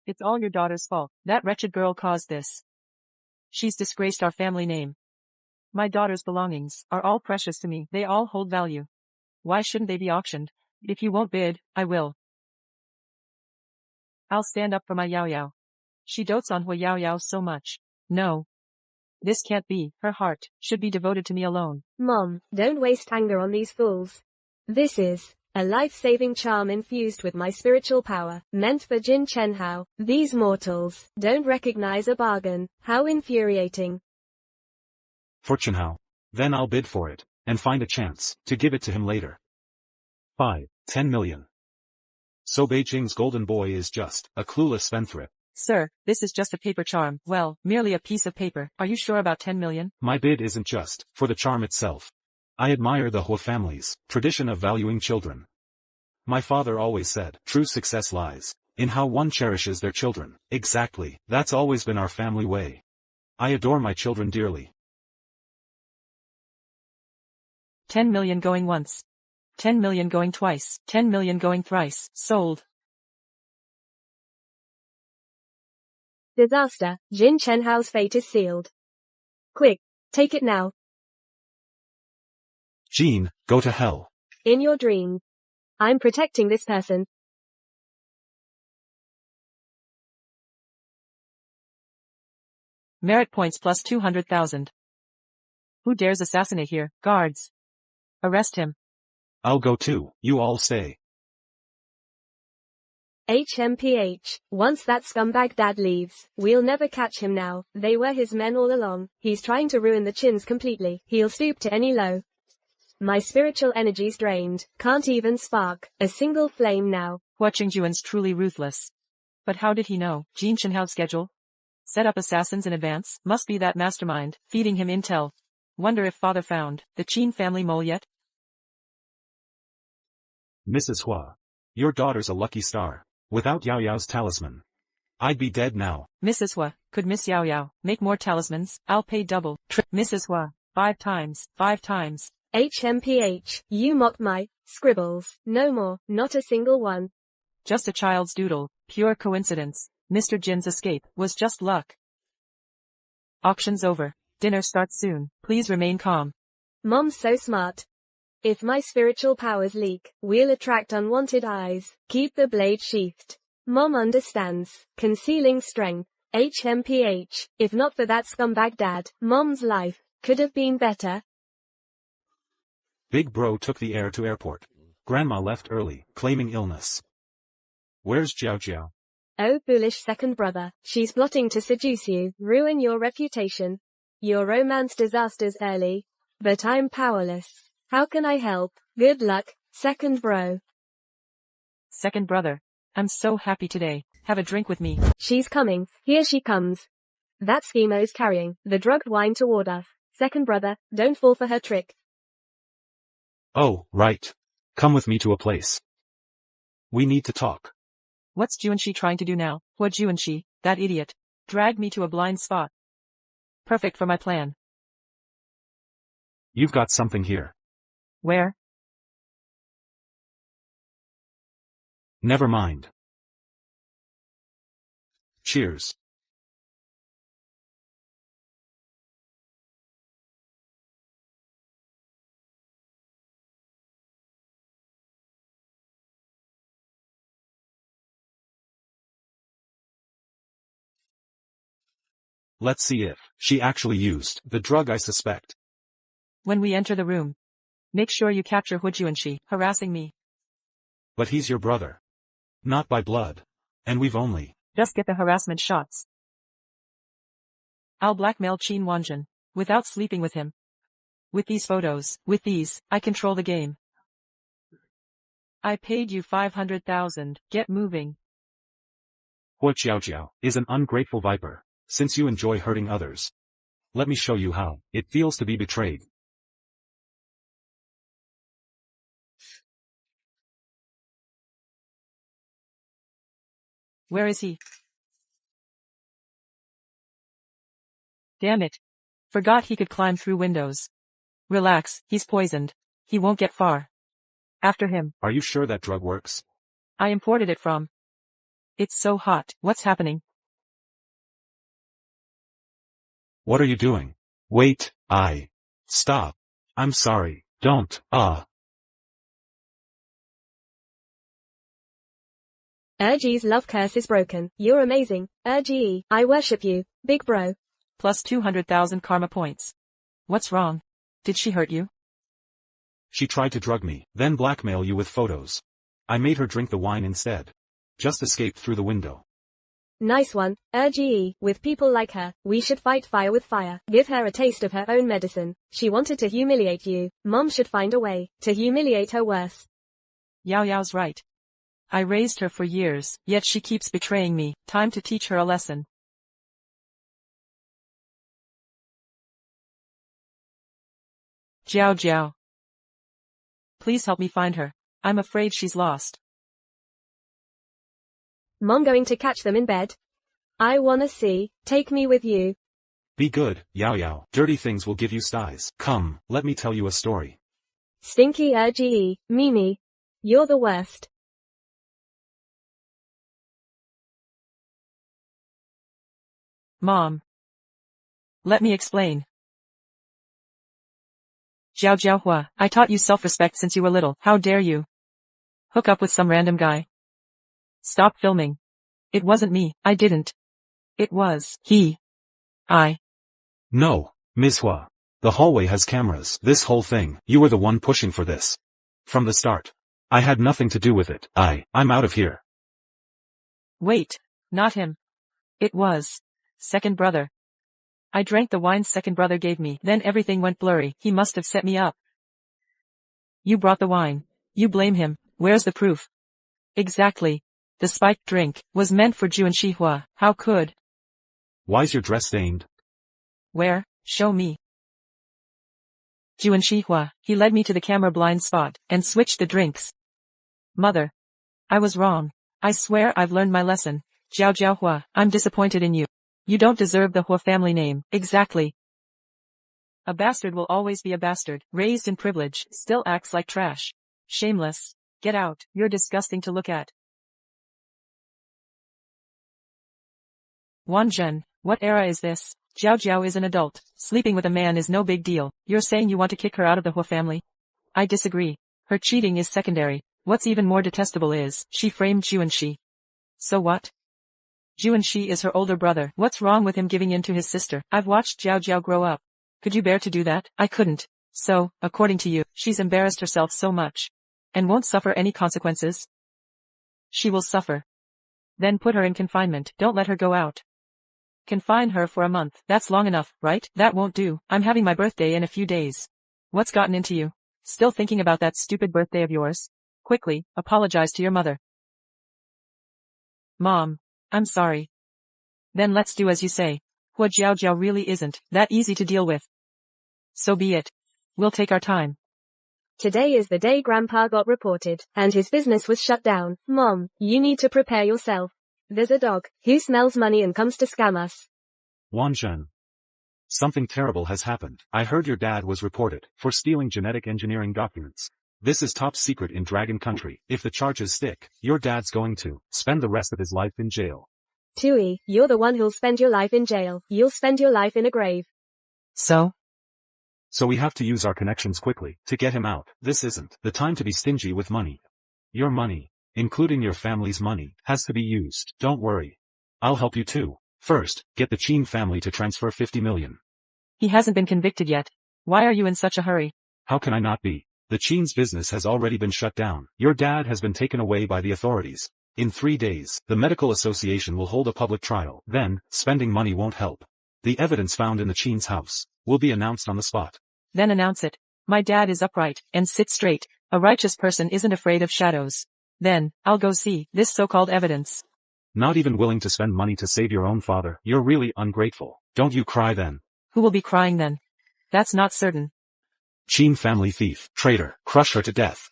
It's all your daughter's fault. That wretched girl caused this. She's disgraced our family name. My daughter's belongings are all precious to me. They all hold value. Why shouldn't they be auctioned? If you won't bid, I will. I'll stand up for my Yao Yao. She dotes on Hua Yao Yao so much. No. This can't be. Her heart should be devoted to me alone. Mom, don't waste anger on these fools. This is a life-saving charm infused with my spiritual power, meant for Jin Chenhao. These mortals don't recognize a bargain. How infuriating. For Chenhao. Then I'll bid for it, and find a chance to give it to him later. 10 million. So Beijing's golden boy is just a clueless spendthrift. Sir, this is just a paper charm. Well, merely a piece of paper. Are you sure about 10 million? My bid isn't just for the charm itself. I admire the Hua family's tradition of valuing children. My father always said, true success lies in how one cherishes their children. Exactly, that's always been our family way. I adore my children dearly. 10 million going once. 10 million going twice. 10 million going thrice. Sold. Disaster. Jin Chenhao's fate is sealed. Quick, take it now. Jean, go to hell. In your dreams. I'm protecting this person. Merit points plus 200,000. Who dares assassinate here? Guards. Arrest him. I'll go too, you all stay. HMPH. Once that scumbag dad leaves, we'll never catch him now. They were his men all along. He's trying to ruin the Chins completely. He'll stoop to any low. My spiritual energy's drained. Can't even spark a single flame now. Hua Qingjuan's truly ruthless. But how did he know? Jin Chenhao's schedule? Set up assassins in advance? Must be that mastermind, feeding him intel. Wonder if father found the Qin family mole yet? Mrs. Hua. Your daughter's a lucky star. Without Yao Yao's talisman, I'd be dead now. Mrs. Hua, could Miss Yao Yao make more talismans? I'll pay double. Mrs. Hua, 5 times, 5 times. HMPH. You mocked my scribbles. No more, not a single one. Just a child's doodle, pure coincidence. Mr. Jin's escape was just luck. Auction's over. Dinner starts soon. Please remain calm. Mom's so smart. If my spiritual powers leak, we'll attract unwanted eyes. Keep the blade sheathed. Mom understands. Concealing strength. HMPH. If not for that scumbag dad, Mom's life could have been better. Big bro took the air to airport. Grandma left early, claiming illness. Where's Jiao Jiao? Oh foolish second brother, she's plotting to seduce you, ruin your reputation. Your romance disasters early. But I'm powerless. How can I help? Good luck, second bro. Second brother. I'm so happy today. Have a drink with me. She's coming. Here she comes. That schemer is carrying the drugged wine toward us. Second brother, don't fall for her trick. Oh, right. Come with me to a place. We need to talk. What's Juanshi trying to do now? What Juanshi, that idiot, dragged me to a blind spot. Perfect for my plan. You've got something here. Where? Never mind. Cheers. Let's see if she actually used the drug I suspect. When we enter the room, make sure you capture Hu Juanshi harassing me. But he's your brother. Not by blood. And we've only just get the harassment shots. I'll blackmail Qin Wanjun without sleeping with him. With these photos, I control the game. I paid you 500,000, get moving. Hua Xiaojiao is an ungrateful viper. Since you enjoy hurting others, let me show you how it feels to be betrayed. Where is he? Damn it. Forgot he could climb through windows. Relax, he's poisoned. He won't get far. After him. Are you sure that drug works? I imported it from. It's so hot. What's happening? What are you doing? Wait, Stop. I'm sorry, don't, Erji's love curse is broken. You're amazing, Erji. I worship you, big bro. Plus 200,000 karma points. What's wrong? Did she hurt you? She tried to drug me, then blackmail you with photos. I made her drink the wine instead. Just escaped through the window. Nice one, Erji. With people like her, we should fight fire with fire. Give her a taste of her own medicine. She wanted to humiliate you. Mom should find a way to humiliate her worse. Yao Yao's right. I raised her for years, yet she keeps betraying me. Time to teach her a lesson. Jiao Jiao. Please help me find her. I'm afraid she's lost. Mom going to catch them in bed? I wanna see. Take me with you. Be good, Yao Yao. Dirty things will give you styes. Come, let me tell you a story. Stinky Mimi. You're the worst. Mom. Let me explain. Zhao Jiaohua, I taught you self-respect since you were little. How dare you hook up with some random guy? Stop filming. It wasn't me, I didn't. It was he. No, Ms. Hua. The hallway has cameras. This whole thing, you were the one pushing for this. From the start. I had nothing to do with it. I'm out of here. Wait, not him. It was second brother. I drank the wine second brother gave me. Then everything went blurry. He must have set me up. You brought the wine. You blame him. Where's the proof? Exactly. The spiked drink was meant for Ju and Shihua. How could? Why's your dress stained? Where? Show me. Ju and Shihua, he led me to the camera blind spot, and switched the drinks. Mother. I was wrong. I swear I've learned my lesson. Zhao Jiaohua, I'm disappointed in you. You don't deserve the Hua family name. Exactly. A bastard will always be a bastard. Raised in privilege, still acts like trash. Shameless. Get out. You're disgusting to look at. Wan Zhen, what era is this? Zhao Jiao is an adult. Sleeping with a man is no big deal. You're saying you want to kick her out of the Hua family? I disagree. Her cheating is secondary. What's even more detestable is, she framed Ju and Shi. So what? Ju and Shi is her older brother. What's wrong with him giving in to his sister? I've watched Zhao Jiao grow up. Could you bear to do that? I couldn't. So, according to you, she's embarrassed herself so much. And won't suffer any consequences? She will suffer. Then put her in confinement. Don't let her go out. Confine her for a month. That's long enough, right? That won't do. I'm having my birthday in a few days. What's gotten into you? Still thinking about that stupid birthday of yours? Quickly, apologize to your mother. Mom. I'm sorry. Then let's do as you say. Hua Jiao Jiao really isn't that easy to deal with. So be it. We'll take our time. Today is the day Grandpa got reported, and his business was shut down. Mom, you need to prepare yourself. There's a dog who smells money and comes to scam us. Wan Zhen. Something terrible has happened. I heard your dad was reported for stealing genetic engineering documents. This is top secret in Dragon Country. If the charges stick, your dad's going to spend the rest of his life in jail. Tui, you're the one who'll spend your life in jail. You'll spend your life in a grave. So we have to use our connections quickly to get him out. This isn't the time to be stingy with money. Your money, including your family's money, has to be used. Don't worry. I'll help you too. First, get the Qin family to transfer 50 million. He hasn't been convicted yet. Why are you in such a hurry? How can I not be? The Qin's business has already been shut down. Your dad has been taken away by the authorities. In 3 days, the medical association will hold a public trial. Then, spending money won't help. The evidence found in the Qin's house will be announced on the spot. Then announce it. My dad is upright and sits straight. A righteous person isn't afraid of shadows. Then, I'll go see this so-called evidence. Not even willing to spend money to save your own father. You're really ungrateful. Don't you cry then. Who will be crying then? That's not certain. Qin family thief, traitor, crush her to death.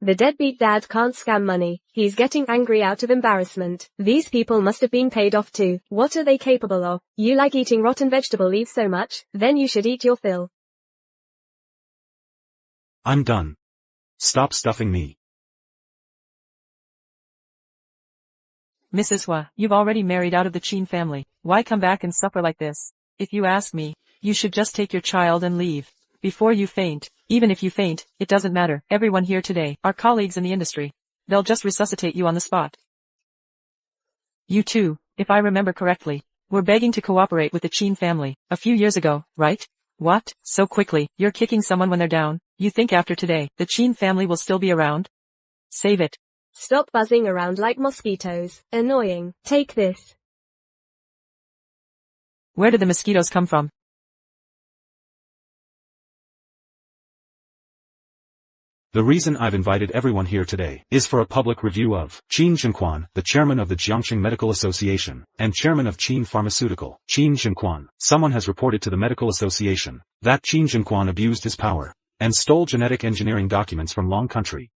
The deadbeat dad can't scam money. He's getting angry out of embarrassment. These people must have been paid off too. What are they capable of? You like eating rotten vegetable leaves so much? Then you should eat your fill. I'm done. Stop stuffing me. Mrs. Hua, you've already married out of the Qin family. Why come back and suffer like this? If you ask me, you should just take your child and leave. Before you faint. Even if you faint, it doesn't matter. Everyone here today are colleagues in the industry. They'll just resuscitate you on the spot. You too, if I remember correctly, were begging to cooperate with the Qin family a few years ago, right? What? So quickly, you're kicking someone when they're down? You think after today, the Qin family will still be around? Save it. Stop buzzing around like mosquitoes. Annoying. Take this. Where did the mosquitoes come from? The reason I've invited everyone here today is for a public review of Qin Zhenquan, the chairman of the Jiangxing Medical Association, and chairman of Qin Pharmaceutical. Qin Zhenquan. Someone has reported to the medical association that Qin Zhenquan abused his power and stole genetic engineering documents from Long Country.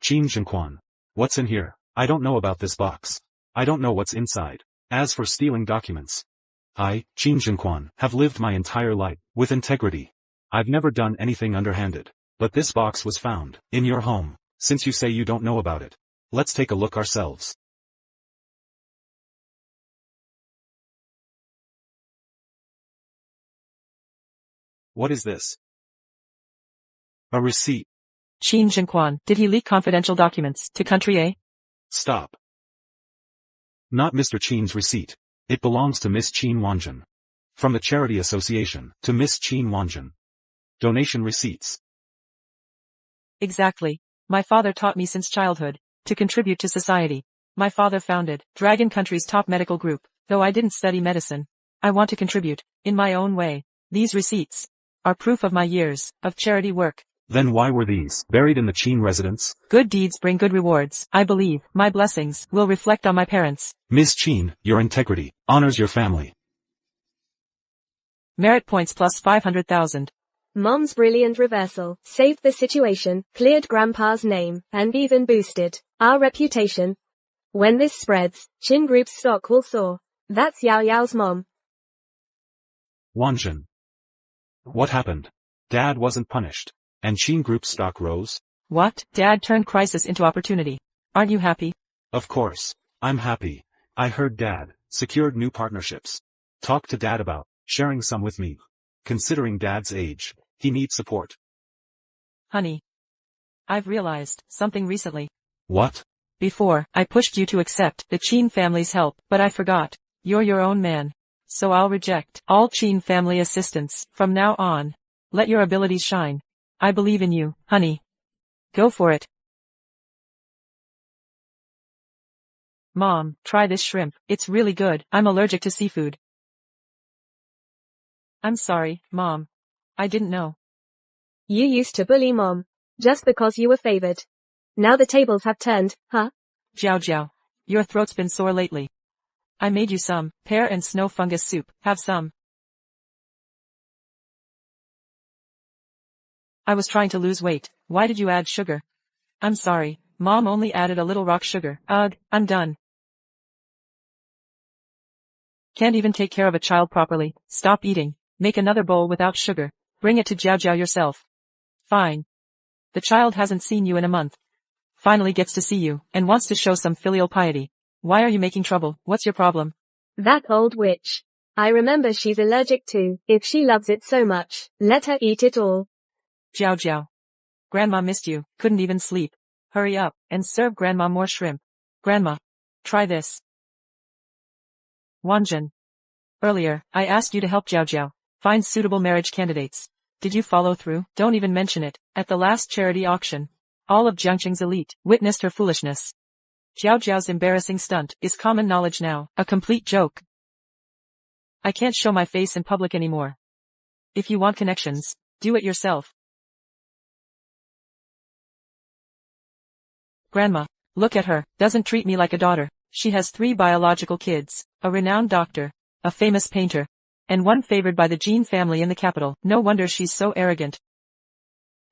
Qin Zhenquan. What's in here? I don't know about this box. I don't know what's inside. As for stealing documents, I, Qin Zhenquan, have lived my entire life with integrity. I've never done anything underhanded. But this box was found in your home. Since you say you don't know about it, let's take a look ourselves. What is this? A receipt. Qin Zhenquan, did he leak confidential documents to country A? Stop. Not Mr. Qin's receipt. It belongs to Miss Qin Wanjun. From the Charity Association, to Miss Qin Wanjun. Donation receipts. Exactly. My father taught me since childhood to contribute to society. My father founded Dragon Country's top medical group, though I didn't study medicine. I want to contribute, in my own way. These receipts are proof of my years of charity work. Then why were these buried in the Qin residence? Good deeds bring good rewards. I believe my blessings will reflect on my parents. Miss Qin, your integrity honors your family. Merit points plus 500,000. Mom's brilliant reversal saved the situation, cleared Grandpa's name, and even boosted our reputation. When this spreads, Qin Group's stock will soar. That's Yao Yao's mom. Wanjun. What happened? Dad wasn't punished. And Qin Group's stock rose? What? Dad turned crisis into opportunity. Aren't you happy? Of course. I'm happy. I heard Dad secured new partnerships. Talk to Dad about sharing some with me. Considering Dad's age, he needs support. Honey. I've realized something recently. What? Before, I pushed you to accept the Qin family's help, but I forgot. You're your own man. So I'll reject all Qin family assistance from now on. Let your abilities shine. I believe in you, honey. Go for it. Mom, try this shrimp. It's really good. I'm allergic to seafood. I'm sorry, Mom. I didn't know. You used to bully Mom, just because you were favored. Now the tables have turned, huh? Jiao Jiao, your throat's been sore lately. I made you some pear and snow fungus soup. Have some. I was trying to lose weight. Why did you add sugar? I'm sorry, Mom only added a little rock sugar. Ugh, I'm done. Can't even take care of a child properly. Stop eating. Make another bowl without sugar. Bring it to Jiao Jiao yourself. Fine. The child hasn't seen you in a month. Finally gets to see you, and wants to show some filial piety. Why are you making trouble? What's your problem? That old witch. I remember she's allergic too. If she loves it so much, let her eat it all. Jiao Jiao. Grandma missed you, couldn't even sleep. Hurry up, and serve Grandma more shrimp. Grandma. Try this. Wanjun. Earlier, I asked you to help Jiao Jiao find suitable marriage candidates. Did you follow through? Don't even mention it. At the last charity auction, all of Jiangqing's elite witnessed her foolishness. Jiao Jiao's embarrassing stunt is common knowledge now, a complete joke. I can't show my face in public anymore. If you want connections, do it yourself. Grandma, look at her, doesn't treat me like a daughter. She has 3 biological kids, a renowned doctor, a famous painter, and one favored by the Jin family in the capital. No wonder she's so arrogant.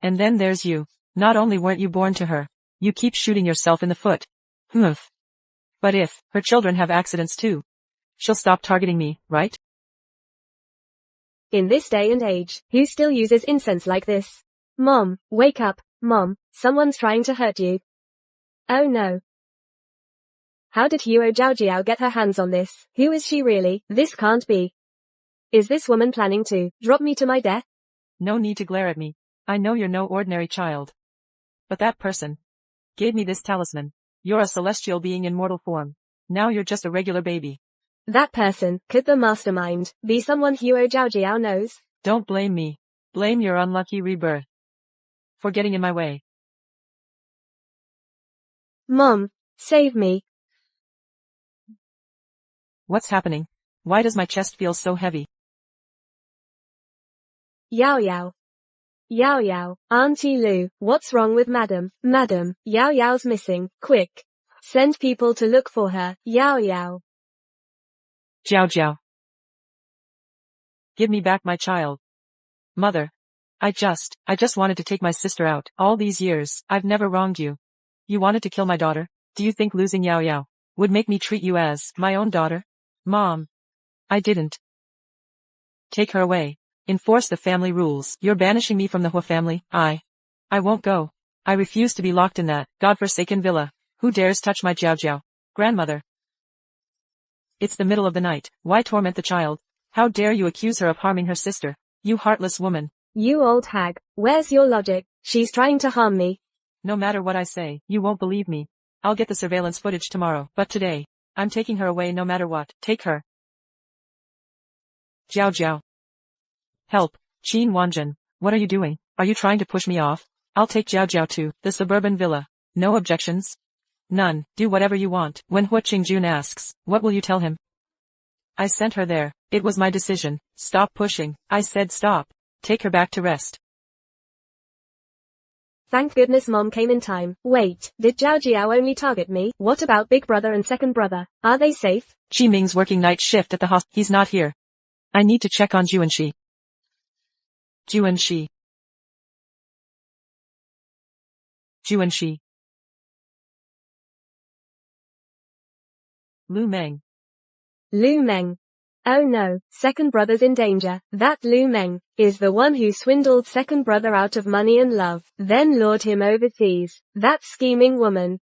And then there's you. Not only weren't you born to her, you keep shooting yourself in the foot. Humph. But if her children have accidents too, she'll stop targeting me, right? In this day and age, who still uses incense like this? Mom, wake up, Mom, someone's trying to hurt you. Oh no. How did Huo Zhaojiao get her hands on this? Who is she really? This can't be. Is this woman planning to drop me to my death? No need to glare at me. I know you're no ordinary child. But that person gave me this talisman. You're a celestial being in mortal form. Now you're just a regular baby. That person, could the mastermind, be someone Huo Zhaojiao knows? Don't blame me. Blame your unlucky rebirth for getting in my way. Mom, save me. What's happening? Why does my chest feel so heavy? Yao Yao. Yao Yao, Auntie Lu, what's wrong with Madam? Madam, Yao Yao's missing, quick. Send people to look for her, Yao Yao. Jiao Jiao. Give me back my child. Mother. I just wanted to take my sister out. All these years, I've never wronged you. You wanted to kill my daughter? Do you think losing Yao Yao would make me treat you as my own daughter? Mom. I didn't. Take her away. Enforce the family rules. You're banishing me from the Hua family. I won't go. I refuse to be locked in that godforsaken villa. Who dares touch my Jiao Jiao? Grandmother. It's the middle of the night. Why torment the child? How dare you accuse her of harming her sister? You heartless woman. You old hag, where's your logic? She's trying to harm me. No matter what I say, you won't believe me. I'll get the surveillance footage tomorrow, but today, I'm taking her away no matter what. Take her. Jiao Jiao. Help, Qin Wanjun. What are you doing? Are you trying to push me off? I'll take Jiao Jiao to the suburban villa. No objections? None. Do whatever you want. When Hua Qingjun asks, what will you tell him? I sent her there. It was my decision. Stop pushing. I said stop. Take her back to rest. Thank goodness Mom came in time. Wait, did Jiao Jiao only target me? What about big brother and second brother? Are they safe? Qi Ming's working night shift at the hospital. He's not here. I need to check on Juanxi. Juanxi. Juanxi. Lu Meng. Lu Meng. Oh no, second brother's in danger. That Lu Meng is the one who swindled second brother out of money and love, then lured him overseas. That scheming woman.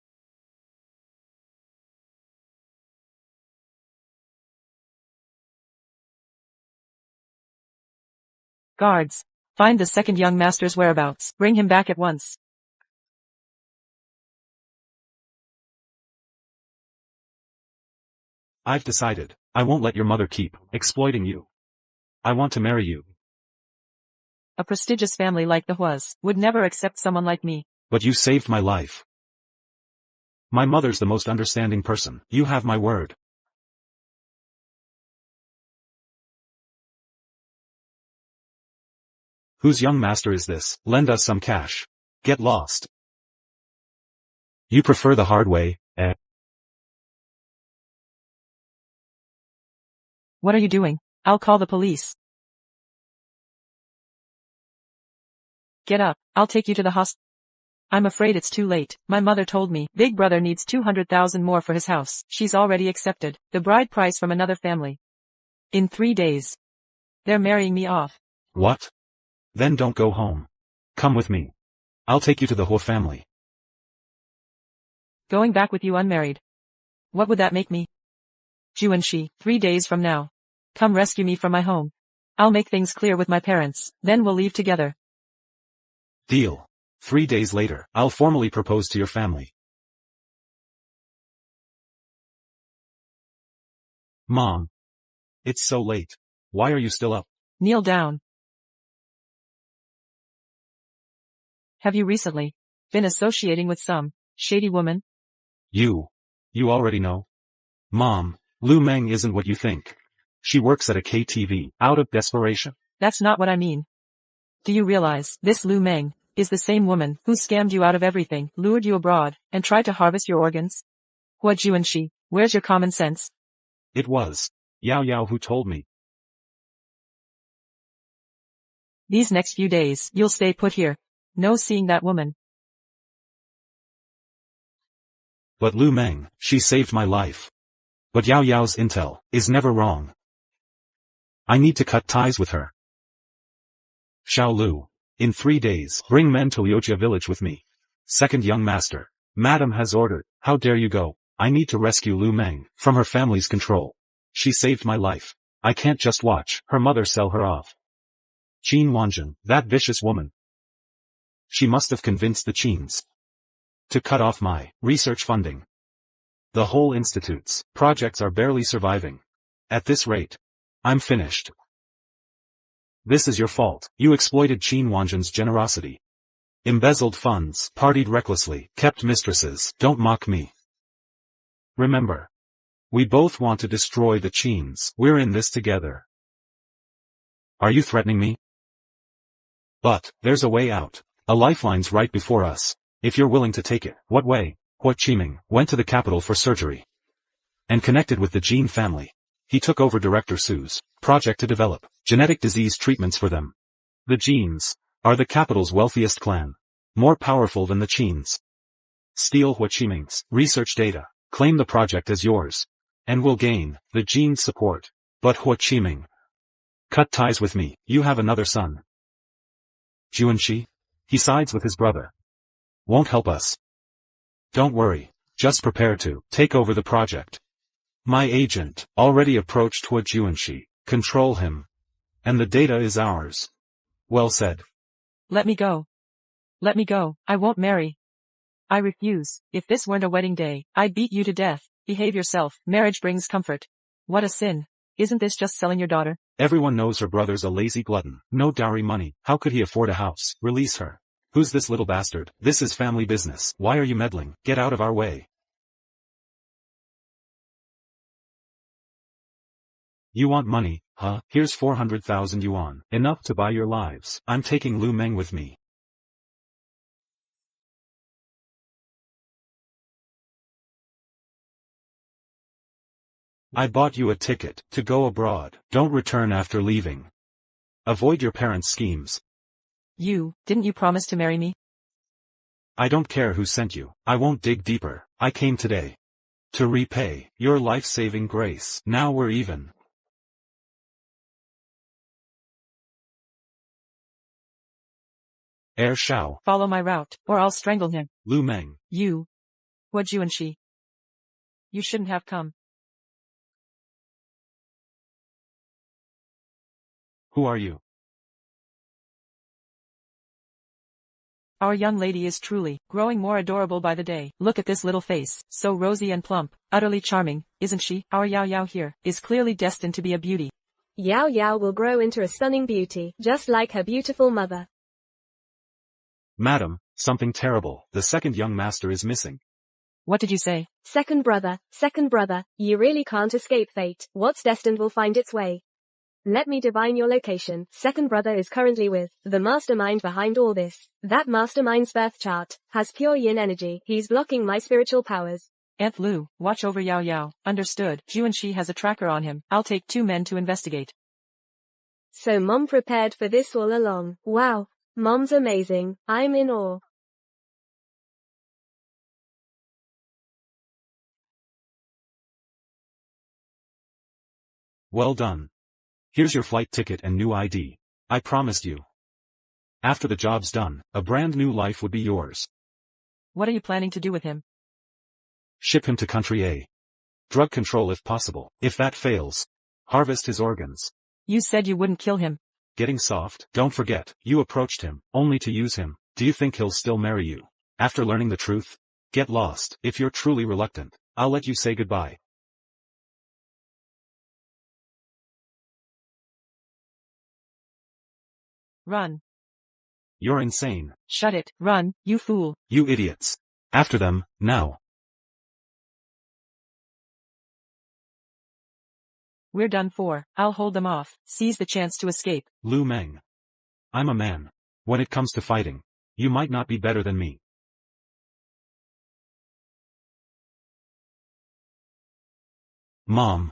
Guards. Find the second young master's whereabouts. Bring him back at once. I've decided. I won't let your mother keep exploiting you. I want to marry you. A prestigious family like the Huas would never accept someone like me. But you saved my life. My mother's the most understanding person. You have my word. Whose young master is this? Lend us some cash. Get lost. You prefer the hard way, eh? What are you doing? I'll call the police. Get up, I'll take you to the hospital. I'm afraid it's too late. My mother told me, big brother needs 200,000 more for his house. She's already accepted the bride price from another family. In 3 days. They're marrying me off. What? Then don't go home. Come with me. I'll take you to the Hua family. Going back with you unmarried. What would that make me? Juanxi, 3 days from now. Come rescue me from my home. I'll make things clear with my parents, then we'll leave together. Deal. 3 days later, I'll formally propose to your family. Mom. It's so late. Why are you still up? Kneel down. Have you recently been associating with some shady woman? You already know. Mom, Lu Meng isn't what you think. She works at a KTV, out of desperation. That's not what I mean. Do you realize this Lu Meng is the same woman who scammed you out of everything, lured you abroad, and tried to harvest your organs? Hua Juanxi, where's your common sense? It was Yao Yao who told me. These next few days, you'll stay put here. No seeing that woman. But Lu Meng, she saved my life. But Yao Yao's intel is never wrong. I need to cut ties with her. Xiao Lu. In 3 days, bring men to Liujia village with me. Second young master. Madam has ordered. How dare you go? I need to rescue Lu Meng from her family's control. She saved my life. I can't just watch her mother sell her off. Qin Wanjun, that vicious woman. She must have convinced the Qins to cut off my research funding. The whole institute's projects are barely surviving. At this rate, I'm finished. This is your fault. You exploited Qin Wanjun's generosity. Embezzled funds, partied recklessly, kept mistresses. Don't mock me. Remember. We both want to destroy the Qins. We're in this together. Are you threatening me? But, there's a way out. A lifeline's right before us. If you're willing to take it. What way? Hua Qiming went to the capital for surgery. And connected with the Jin family. He took over Director Su's project to develop genetic disease treatments for them. The Jins are the capital's wealthiest clan. More powerful than the Qins. Steal Hua Qiming's research data, claim the project as yours, and will gain the gene's support. But Hua Qiming, cut ties with me, you have another son. Juanshi? He sides with his brother. Won't help us. Don't worry, just prepare to take over the project. My agent already approached Hua Juanshi, control him. And the data is ours. Well said. Let me go. Let me go, I won't marry. I refuse. If this weren't a wedding day, I'd beat you to death. Behave yourself. Marriage brings comfort. What a sin. Isn't this just selling your daughter? Everyone knows her brother's a lazy glutton. No dowry money. How could he afford a house? Release her. Who's this little bastard? This is family business. Why are you meddling? Get out of our way. You want money, huh? Here's 400,000 yuan. Enough to buy your lives. I'm taking Lu Meng with me. I bought you a ticket to go abroad. Don't return after leaving. Avoid your parents' schemes. Didn't you promise to marry me? I don't care who sent you. I won't dig deeper. I came today to repay your life-saving grace. Now we're even. Heir Shao. Follow my route, or I'll strangle him. Lu Meng. Hua Juanshi. You shouldn't have come. Who are you? Our young lady is truly growing more adorable by the day. Look at this little face, so rosy and plump, utterly charming, isn't she? Our Yao Yao here is clearly destined to be a beauty. Yao Yao will grow into a stunning beauty, just like her beautiful mother. Madam, something terrible. The second young master is missing. What did you say? Second brother, you really can't escape fate. What's destined will find its way. Let me divine your location. Second brother is currently with the mastermind behind all this. That mastermind's birth chart has pure yin energy. He's blocking my spiritual powers. Aunt Lu, watch over Yao Yao. Understood. Juanshi has a tracker on him. I'll take 2 men to investigate. So Mom prepared for this all along. Wow. Mom's amazing. I'm in awe. Well done. Here's your flight ticket and new ID. I promised you. After the job's done, a brand new life would be yours. What are you planning to do with him? Ship him to country A. Drug control if possible. If that fails, harvest his organs. You said you wouldn't kill him. Getting soft. Don't forget, you approached him, only to use him. Do you think he'll still marry you? After learning the truth? Get lost. If you're truly reluctant, I'll let you say goodbye. Run. You're insane. Shut it. Run, you fool. You idiots. After them, now. We're done for. I'll hold them off. Seize the chance to escape. Lu Meng. I'm a man. When it comes to fighting, you might not be better than me. Mom.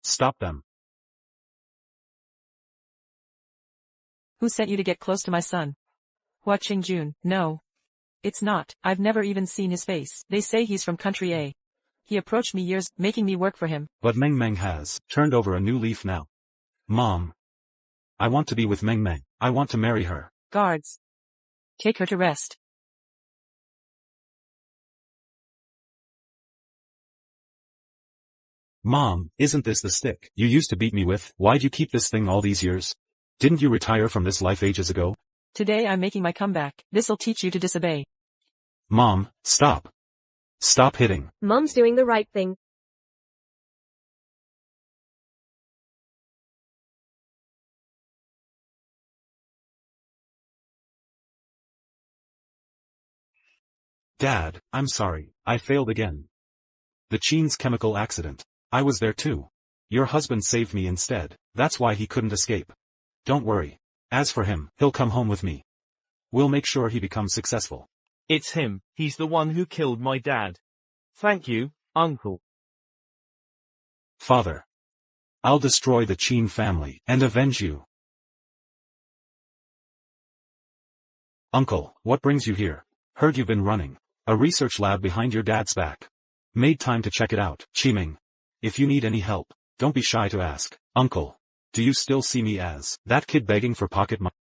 Stop them. Who sent you to get close to my son? Hua Qingjun. No. It's not. I've never even seen his face. They say he's from country A. He approached me years, making me work for him. But Meng Meng has turned over a new leaf now. Mom. I want to be with Meng Meng. I want to marry her. Guards. Take her to rest. Mom, isn't this the stick you used to beat me with? Why'd you keep this thing all these years? Didn't you retire from this life ages ago? Today I'm making my comeback. This'll teach you to disobey. Mom, stop. Stop hitting. Mom's doing the right thing. Dad, I'm sorry. I failed again. The Qin's chemical accident. I was there too. Your husband saved me instead. That's why he couldn't escape. Don't worry. As for him, he'll come home with me. We'll make sure he becomes successful. It's him. He's the one who killed my dad. Thank you, Uncle. Father. I'll destroy the Qin family and avenge you. Uncle, what brings you here? Heard you've been running a research lab behind your dad's back. Made time to check it out, Qiming. If you need any help, don't be shy to ask. Uncle, do you still see me as that kid begging for pocket money?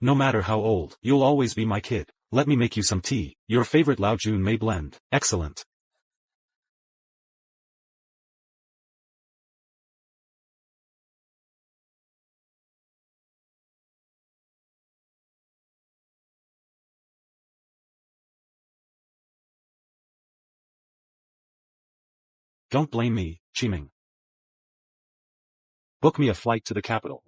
No matter how old, you'll always be my kid. Let me make you some tea. Your favorite Lao Jun Mei blend. Excellent. Don't blame me, Qiming. Book me a flight to the capital.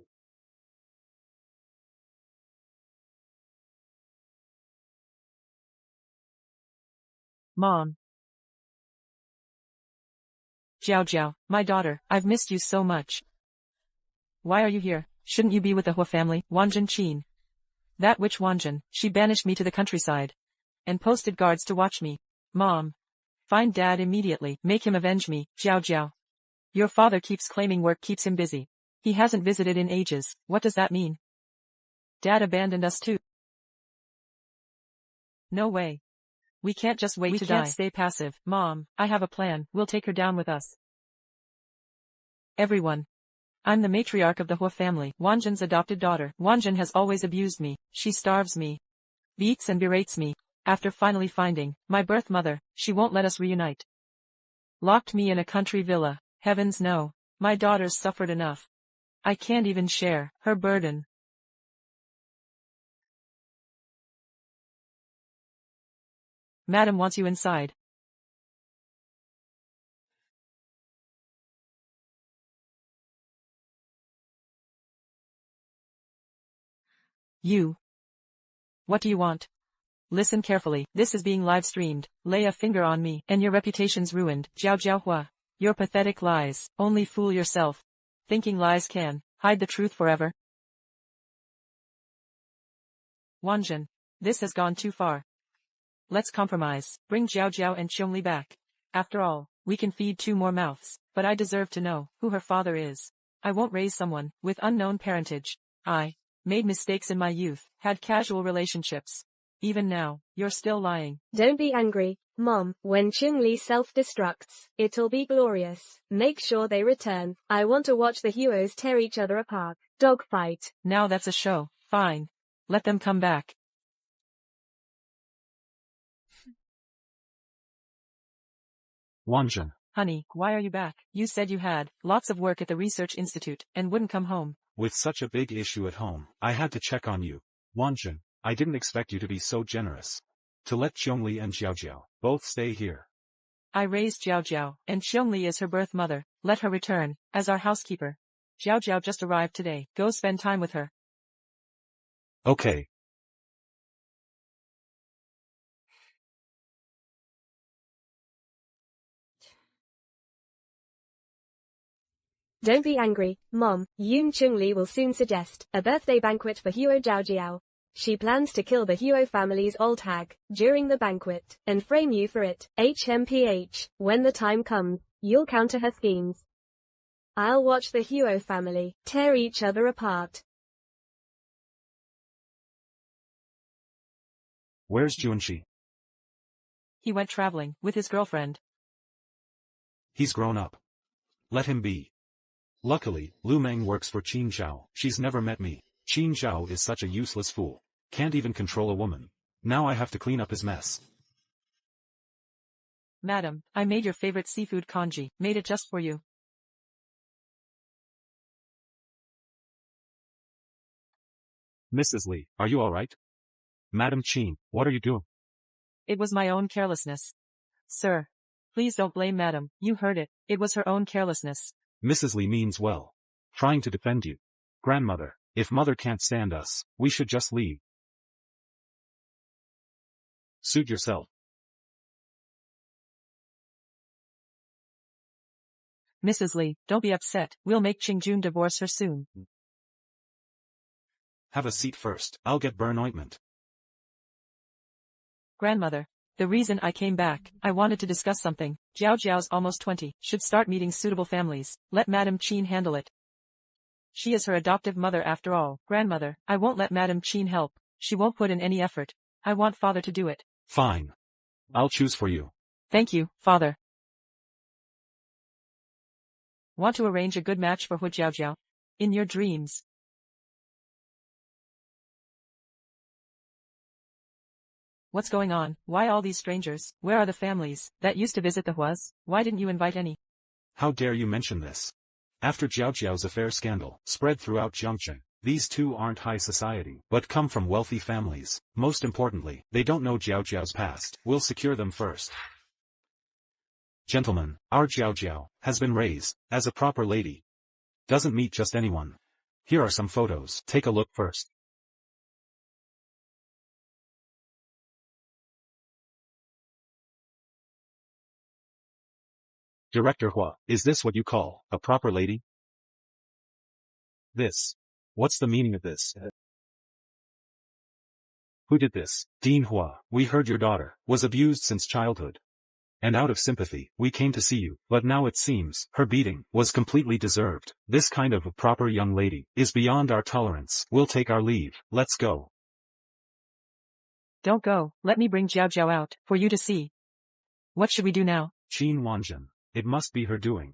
Mom. Jiao Jiao, my daughter, I've missed you so much. Why are you here? Shouldn't you be with the Hua family? Wanjin Qin. That witch Wanjin, she banished me to the countryside. And posted guards to watch me. Mom. Find Dad immediately. Make him avenge me, Jiao Jiao. Your father keeps claiming work keeps him busy. He hasn't visited in ages. What does that mean? Dad abandoned us too. No way. We can't just wait to die. We can't stay passive. Mom, I have a plan. We'll take her down with us. Everyone. I'm the matriarch of the Hua family, Wanjin's adopted daughter. Wanjin has always abused me. She starves me, beats and berates me. After finally finding my birth mother, she won't let us reunite. Locked me in a country villa. Heavens no. My daughter's suffered enough. I can't even share her burden. Madam wants you inside. You. What do you want? Listen carefully. This is being live-streamed. Lay a finger on me, and your reputation's ruined. Jiao Jiaohua. Your pathetic lies. Only fool yourself. Thinking lies can hide the truth forever. Wanjin. This has gone too far. Let's compromise. Bring Jiao Jiao and Qiongli back. After all, we can feed 2 more mouths. But I deserve to know who her father is. I won't raise someone with unknown parentage. I made mistakes in my youth, had casual relationships. Even now, you're still lying. Don't be angry, Mom. When Qiongli self-destructs, it'll be glorious. Make sure they return. I want to watch the Huos tear each other apart. Dogfight. Now that's a show. Fine. Let them come back. Wanjin. Honey, why are you back? You said you had lots of work at the research institute and wouldn't come home. With such a big issue at home, I had to check on you. Wanjin, I didn't expect you to be so generous. To let Qiongli and Jiao both stay here. I raised Jiao Jiao, and Qiongli is her birth mother. Let her return as our housekeeper. Jiao Jiao just arrived today. Go spend time with her. Okay. Don't be angry, Mom. Yun Qiongli will soon suggest a birthday banquet for Huo Zhaojiao. She plans to kill the Huo family's old hag during the banquet and frame you for it. HMPH. When the time comes, you'll counter her schemes. I'll watch the Huo family tear each other apart. Where's Junshi? He went traveling with his girlfriend. He's grown up. Let him be. Luckily, Lu Meng works for Qin Zhao. She's never met me. Qin Zhao is such a useless fool. Can't even control a woman. Now I have to clean up his mess. Madam, I made your favorite seafood congee. Made it just for you. Mrs. Li, are you alright? Madam Qin, what are you doing? It was my own carelessness. Sir. Please don't blame Madam. You heard it. It was her own carelessness. Mrs. Li means well. Trying to defend you. Grandmother, if Mother can't stand us, we should just leave. Suit yourself. Mrs. Li, don't be upset. We'll make Qingjun divorce her soon. Have a seat first. I'll get burn ointment. Grandmother. The reason I came back, I wanted to discuss something. Jiao Jiao's almost 20, should start meeting suitable families. Let Madam Qin handle it. She is her adoptive mother after all. Grandmother, I won't let Madam Qin help. She won't put in any effort. I want father to do it. Fine. I'll choose for you. Thank you, father. Want to arrange a good match for Hu Jiaojiao? In your dreams. What's going on? Why all these strangers? Where are the families that used to visit the Huas? Why didn't you invite any? How dare you mention this? After Jiao Jiao's affair scandal spread throughout Jiangcheng, these two aren't high society, but come from wealthy families. Most importantly, they don't know Jiao Jiao's past. We'll secure them first. Gentlemen, our Jiao Jiao has been raised as a proper lady. Doesn't meet just anyone. Here are some photos. Take a look first. Director Hua, is this what you call a proper lady? This. What's the meaning of this? Who did this? Dean Hua, we heard your daughter was abused since childhood. And out of sympathy, we came to see you, but now it seems her beating was completely deserved. This kind of a proper young lady is beyond our tolerance. We'll take our leave. Let's go. Don't go. Let me bring Jiao Jiao out for you to see. What should we do now? Qin Wanjun. It must be her doing.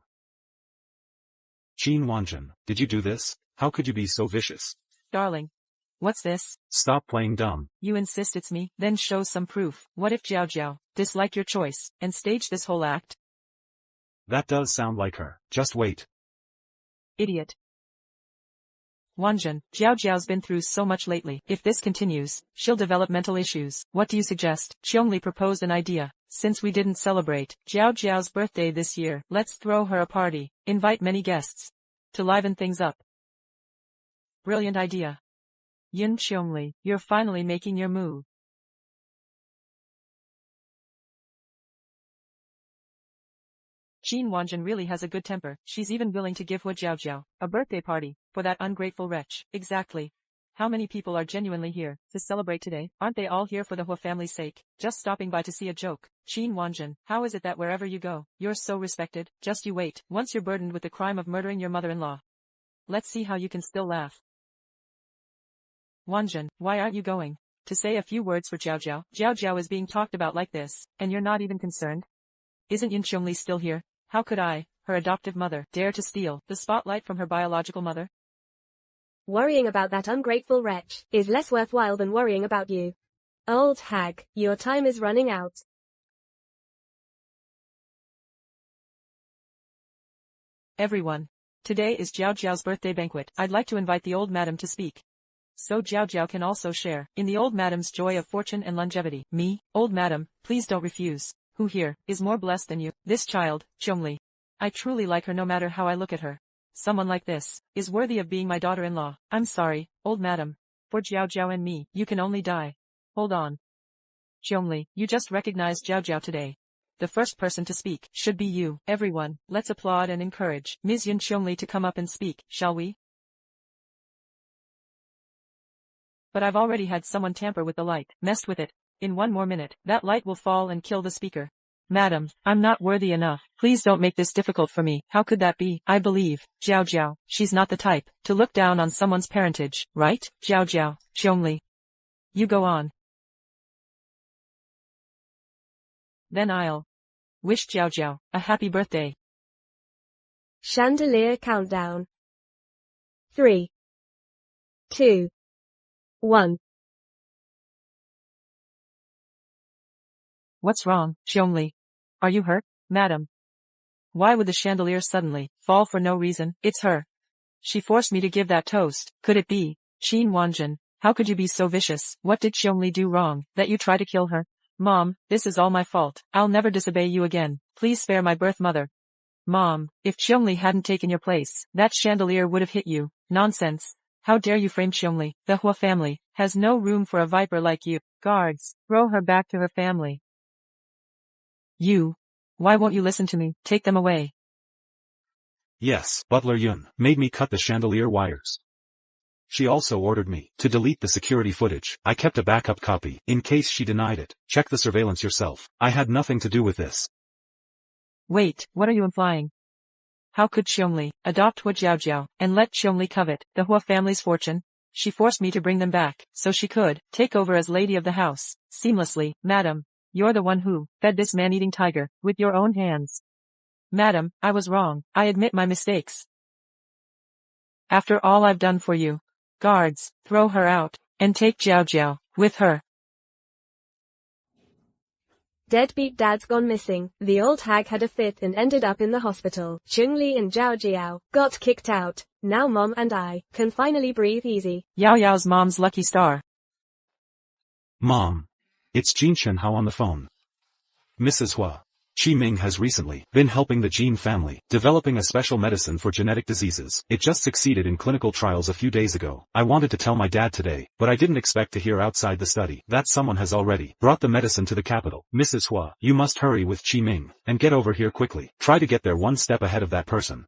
Qin Wanjun, did you do this? How could you be so vicious? Darling. What's this? Stop playing dumb. You insist it's me, then show some proof. What if Jiao Jiao disliked your choice and staged this whole act? That does sound like her. Just wait. Idiot. Wanjun, Jiao Jiao's been through so much lately. If this continues, she'll develop mental issues. What do you suggest? Qiongli proposed an idea. Since we didn't celebrate Jiao Jiao's birthday this year, let's throw her a party. Invite many guests. To liven things up. Brilliant idea. Yun Qiongli, you're finally making your move. Qin Wanjun really has a good temper. She's even willing to give Hu Jiaojiao a birthday party for that ungrateful wretch. Exactly. How many people are genuinely here to celebrate today? Aren't they all here for the Hu family's sake? Just stopping by to see a joke. Qin Wanjun, how is it that wherever you go, you're so respected? Just you wait. Once you're burdened with the crime of murdering your mother-in-law. Let's see how you can still laugh. Wanjun, why aren't you going to say a few words for Jiao Jiao? Jiao Jiao is being talked about like this, and you're not even concerned? Isn't Yun Qiongli still here? How could I, her adoptive mother, dare to steal the spotlight from her biological mother? Worrying about that ungrateful wretch is less worthwhile than worrying about you. Old hag, your time is running out. Everyone. Today is Jiao Jiao's birthday banquet. I'd like to invite the old madam to speak. So Jiao Jiao can also share in the old madam's joy of fortune and longevity. Me, old madam, please don't refuse. Who here is more blessed than you? This child, Qiongli. I truly like her no matter how I look at her. Someone like this is worthy of being my daughter-in-law. I'm sorry, old madam. For Jiao Jiao and me, you can only die. Hold on. Qiongli, you just recognized Jiao Jiao today. The first person to speak should be you. Everyone, let's applaud and encourage Ms. Yun Qiongli to come up and speak, shall we? But I've already had someone tamper with the light, messed with it. In one more minute, that light will fall and kill the speaker. Madam, I'm not worthy enough. Please don't make this difficult for me. How could that be? I believe, Jiao Jiao, she's not the type to look down on someone's parentage, right? Jiao Jiao, Qiongli. You go on. Then I'll wish Jiao Jiao a happy birthday. Chandelier countdown. 3, 2, 1. What's wrong, Qiongli? Are you hurt, madam? Why would the chandelier suddenly fall for no reason? It's her. She forced me to give that toast. Could it be? Qin Wanjun, how could you be so vicious? What did Qiongli do wrong, that you try to kill her? Mom, this is all my fault. I'll never disobey you again. Please spare my birth mother. Mom, if Qiongli hadn't taken your place, that chandelier would have hit you. Nonsense. How dare you frame Qiongli? The Hua family has no room for a viper like you. Guards, throw her back to her family. You. Why won't you listen to me? Take them away. Yes, Butler Yun made me cut the chandelier wires. She also ordered me to delete the security footage. I kept a backup copy, in case she denied it. Check the surveillance yourself. I had nothing to do with this. Wait, what are you implying? How could Qiongli adopt Hu Jiaojiao and let Qiongli covet the Hua family's fortune? She forced me to bring them back, so she could take over as lady of the house, seamlessly. Madam, you're the one who fed this man-eating tiger, with your own hands. Madam, I was wrong. I admit my mistakes. After all I've done for you. Guards, throw her out, and take Jiao Jiao with her. Deadbeat dad's gone missing. The old hag had a fit and ended up in the hospital. Chun-Li and Jiao Jiao got kicked out. Now Mom and I can finally breathe easy. Yao Yao's mom's lucky star. Mom. It's Jean Shenhao on the phone. Mrs. Hua. Qi Ming has recently been helping the Jin family, developing a special medicine for genetic diseases. It just succeeded in clinical trials a few days ago. I wanted to tell my dad today, but I didn't expect to hear outside the study that someone has already brought the medicine to the capital. Mrs. Hua, you must hurry with Qi Ming, and get over here quickly. Try to get there one step ahead of that person.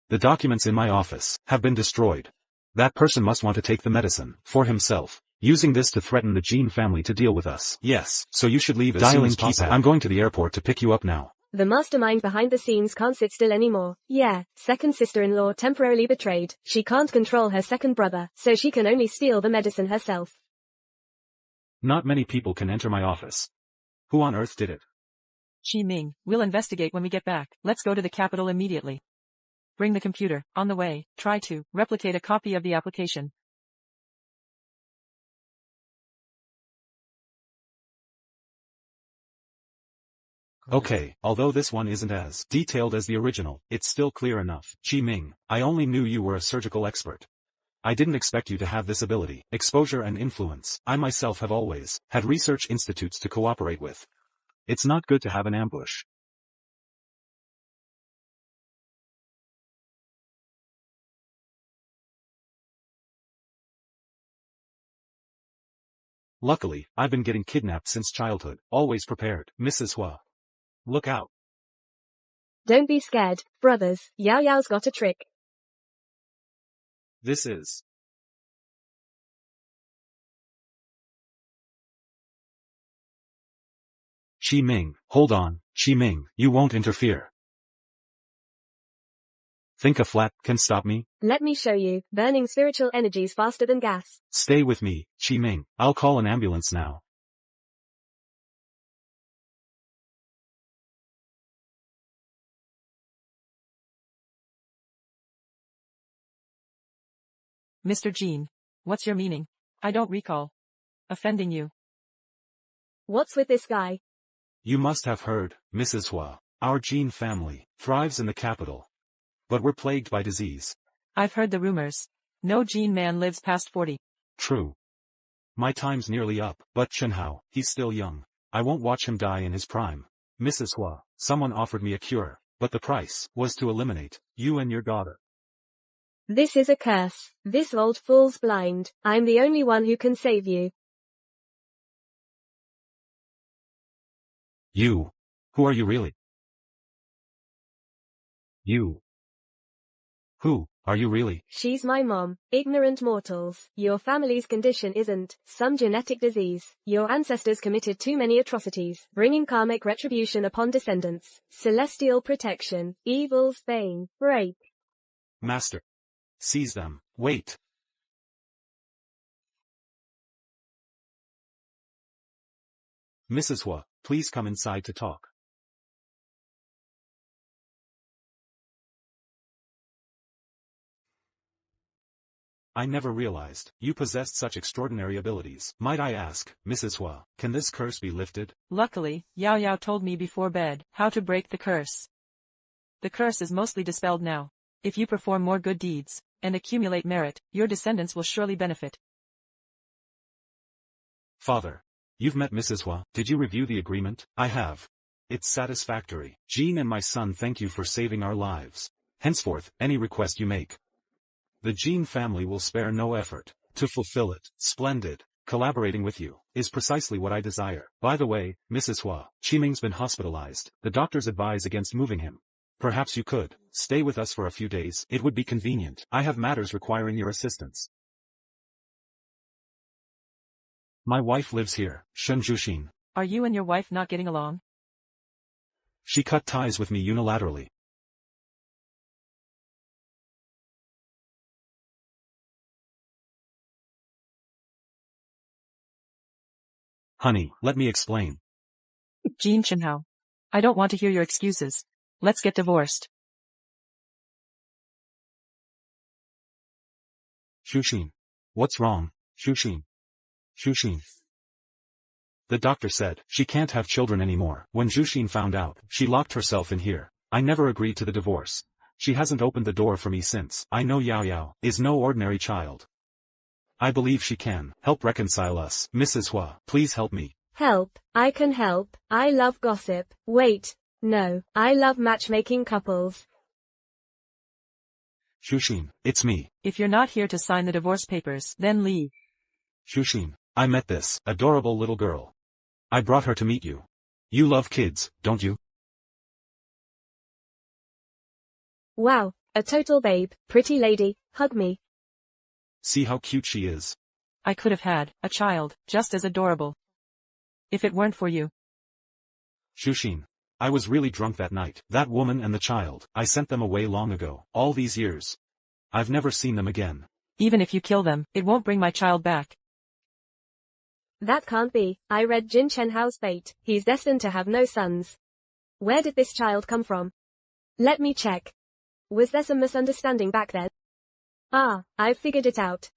The documents in my office have been destroyed. That person must want to take the medicine for himself, using this to threaten the Jin family to deal with us. Yes, so you should leave as soon as possible. I'm going to the airport to pick you up now. The mastermind behind the scenes can't sit still anymore. Yeah, second sister-in-law temporarily betrayed. She can't control her second brother, so she can only steal the medicine herself. Not many people can enter my office. Who on earth did it? Qi Ming, we'll investigate when we get back. Let's go to the capital immediately. Bring the computer. On the way, try to replicate a copy of the application. Okay, although this one isn't as detailed as the original, it's still clear enough. Qi Ming, I only knew you were a surgical expert. I didn't expect you to have this ability, exposure and influence. I myself have always had research institutes to cooperate with. It's not good to have an ambush. Luckily, I've been getting kidnapped since childhood, always prepared. Mrs. Hua. Look out. Don't be scared, brothers. Yao Yao's got a trick. This is Qi Ming. Hold on, Qi Ming, you won't interfere. Think a flat can stop me? Let me show you. Burning spiritual energies faster than gas. Stay with me, Qi Ming. I'll call an ambulance now. Mr. Jean. What's your meaning? I don't recall offending you. What's with this guy? You must have heard, Mrs. Hua. Our Jin family thrives in the capital. But we're plagued by disease. I've heard the rumors. No Jean man lives past 40. True. My time's nearly up, but Shenhao, he's still young. I won't watch him die in his prime. Mrs. Hua, someone offered me a cure, but the price was to eliminate you and your daughter. This is a curse. This old fool's blind. I'm the only one who can save you. You? Who are you really? You? Who are you really? She's my mom. Ignorant mortals. Your family's condition isn't some genetic disease. Your ancestors committed too many atrocities, bringing karmic retribution upon descendants. Celestial protection. Evil's bane. Break. Master. Seize them. Wait. Mrs. Hua, please come inside to talk. I never realized you possessed such extraordinary abilities. Might I ask, Mrs. Hua, can this curse be lifted? Luckily, Yao Yao told me before bed how to break the curse. The curse is mostly dispelled now. If you perform more good deeds and accumulate merit, your descendants will surely benefit. Father, you've met Mrs. Hua. Did you review the agreement? I have. It's satisfactory. Jean and my son thank you for saving our lives. Henceforth, any request you make, the Jean family will spare no effort to fulfill it. Splendid. Collaborating with you is precisely what I desire. By the way, Mrs. Hua, Qi Ming's been hospitalized. The doctors advise against moving him. Perhaps you could stay with us for a few days. It would be convenient. I have matters requiring your assistance. My wife lives here, Shen Juxin. Are you and your wife not getting along? She cut ties with me unilaterally. Honey, let me explain. Jean Chenhao. I don't want to hear your excuses. Let's get divorced. Shuxin. What's wrong, Shuxin? Shuxin. The doctor said, she can't have children anymore. When Shuxin found out, she locked herself in here. I never agreed to the divorce. She hasn't opened the door for me since. I know Yao Yao is no ordinary child. I believe she can help reconcile us. Mrs. Hua, please help me. Help, I can help. I love gossip. Wait, no, I love matchmaking couples. Shuxin, it's me. If you're not here to sign the divorce papers, then leave. Shuxin, I met this adorable little girl. I brought her to meet you. You love kids, don't you? Wow, a total babe, pretty lady, hug me. See how cute she is. I could have had a child, just as adorable. If it weren't for you. Shuxin. I was really drunk that night. That woman and the child, I sent them away long ago. All these years. I've never seen them again. Even if you kill them, it won't bring my child back. That can't be. I read Jin Chenhao's fate. He's destined to have no sons. Where did this child come from? Let me check. Was there some misunderstanding back then? Ah, I've figured it out.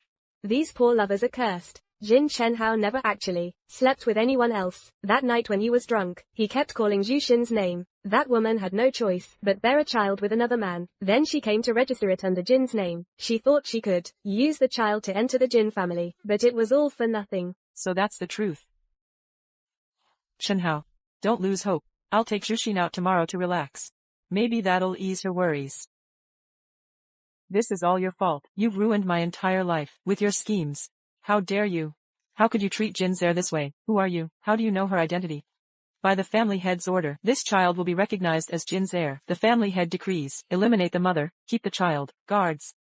These poor lovers are cursed. Jin Chenhao never actually slept with anyone else. That night when he was drunk, he kept calling Zhu Xin's name. That woman had no choice but bear a child with another man. Then she came to register it under Jin's name. She thought she could use the child to enter the Jin family, but it was all for nothing. So that's the truth. Chenhao, don't lose hope. I'll take Zhuxin out tomorrow to relax. Maybe that'll ease her worries. This is all your fault. You've ruined my entire life with your schemes. How dare you? How could you treat Jin Zhe this way? Who are you? How do you know her identity? By the family head's order, this child will be recognized as Jin's heir. The family head decrees, eliminate the mother, keep the child. Guards.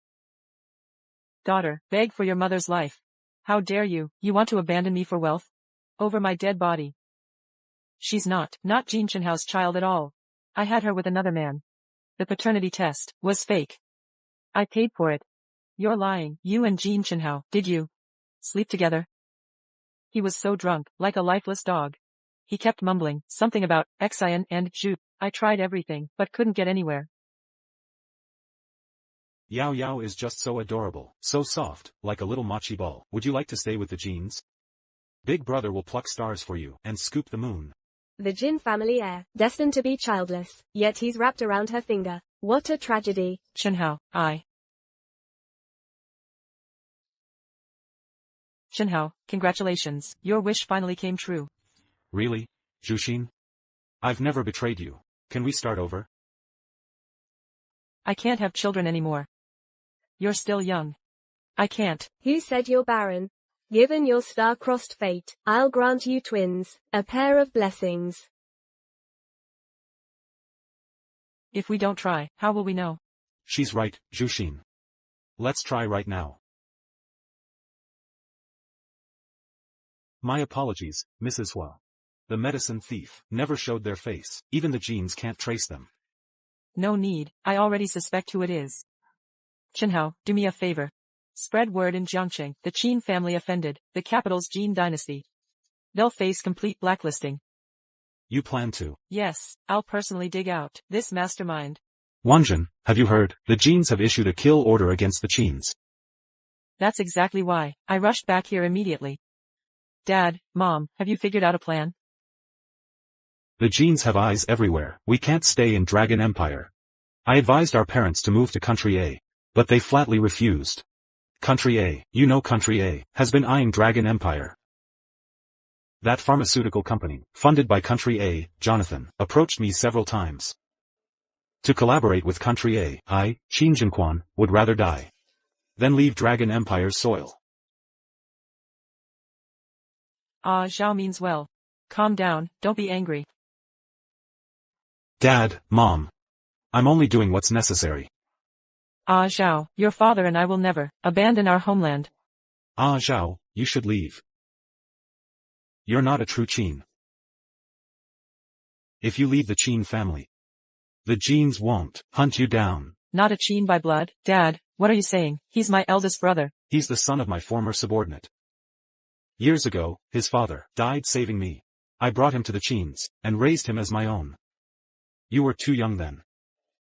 Daughter, beg for your mother's life. How dare you? You want to abandon me for wealth? Over my dead body. She's not Jin Chenhao's child at all. I had her with another man. The paternity test was fake. I paid for it. You're lying. You and Jin Chenhao, did you sleep together? He was so drunk, like a lifeless dog. He kept mumbling something about Xian and Zhu. I tried everything, but couldn't get anywhere. Yao Yao is just so adorable, so soft, like a little mochi ball. Would you like to stay with the Jins? Big brother will pluck stars for you and scoop the moon. The Jin family heir, destined to be childless, yet he's wrapped around her finger. What a tragedy. Chenhao, Chenhao, congratulations, your wish finally came true. Really, Zhuxin? I've never betrayed you. Can we start over? I can't have children anymore. You're still young. I can't. Who said you're barren? Given your star-crossed fate, I'll grant you twins, a pair of blessings. If we don't try, how will we know? She's right, Zhuxin. Let's try right now. My apologies, Mrs. Hua. The medicine thief never showed their face. Even the genes can't trace them. No need, I already suspect who it is. Chenhao, do me a favor. Spread word in Jiangcheng, the Qin family offended, the capital's Jin dynasty. They'll face complete blacklisting. You plan to? Yes, I'll personally dig out this mastermind. Wanjin, have you heard? The Jins have issued a kill order against the Qins. That's exactly why I rushed back here immediately. Dad, Mom, have you figured out a plan? The Jins have eyes everywhere. We can't stay in Dragon Empire. I advised our parents to move to Country A, but they flatly refused. Country A, you know Country A, has been eyeing Dragon Empire. That pharmaceutical company, funded by Country A, Jonathan, approached me several times. To collaborate with Country A, I, Qin Jinquan, would rather die than leave Dragon Empire's soil. Zhao means well. Calm down, don't be angry. Dad, Mom. I'm only doing what's necessary. Zhao, your father and I will never abandon our homeland. Zhao, you should leave. You're not a true Qin. If you leave the Qin family, the Jins won't hunt you down. Not a Qin by blood, Dad, what are you saying? He's my eldest brother. He's the son of my former subordinate. Years ago, his father died saving me. I brought him to the Qins, and raised him as my own. You were too young then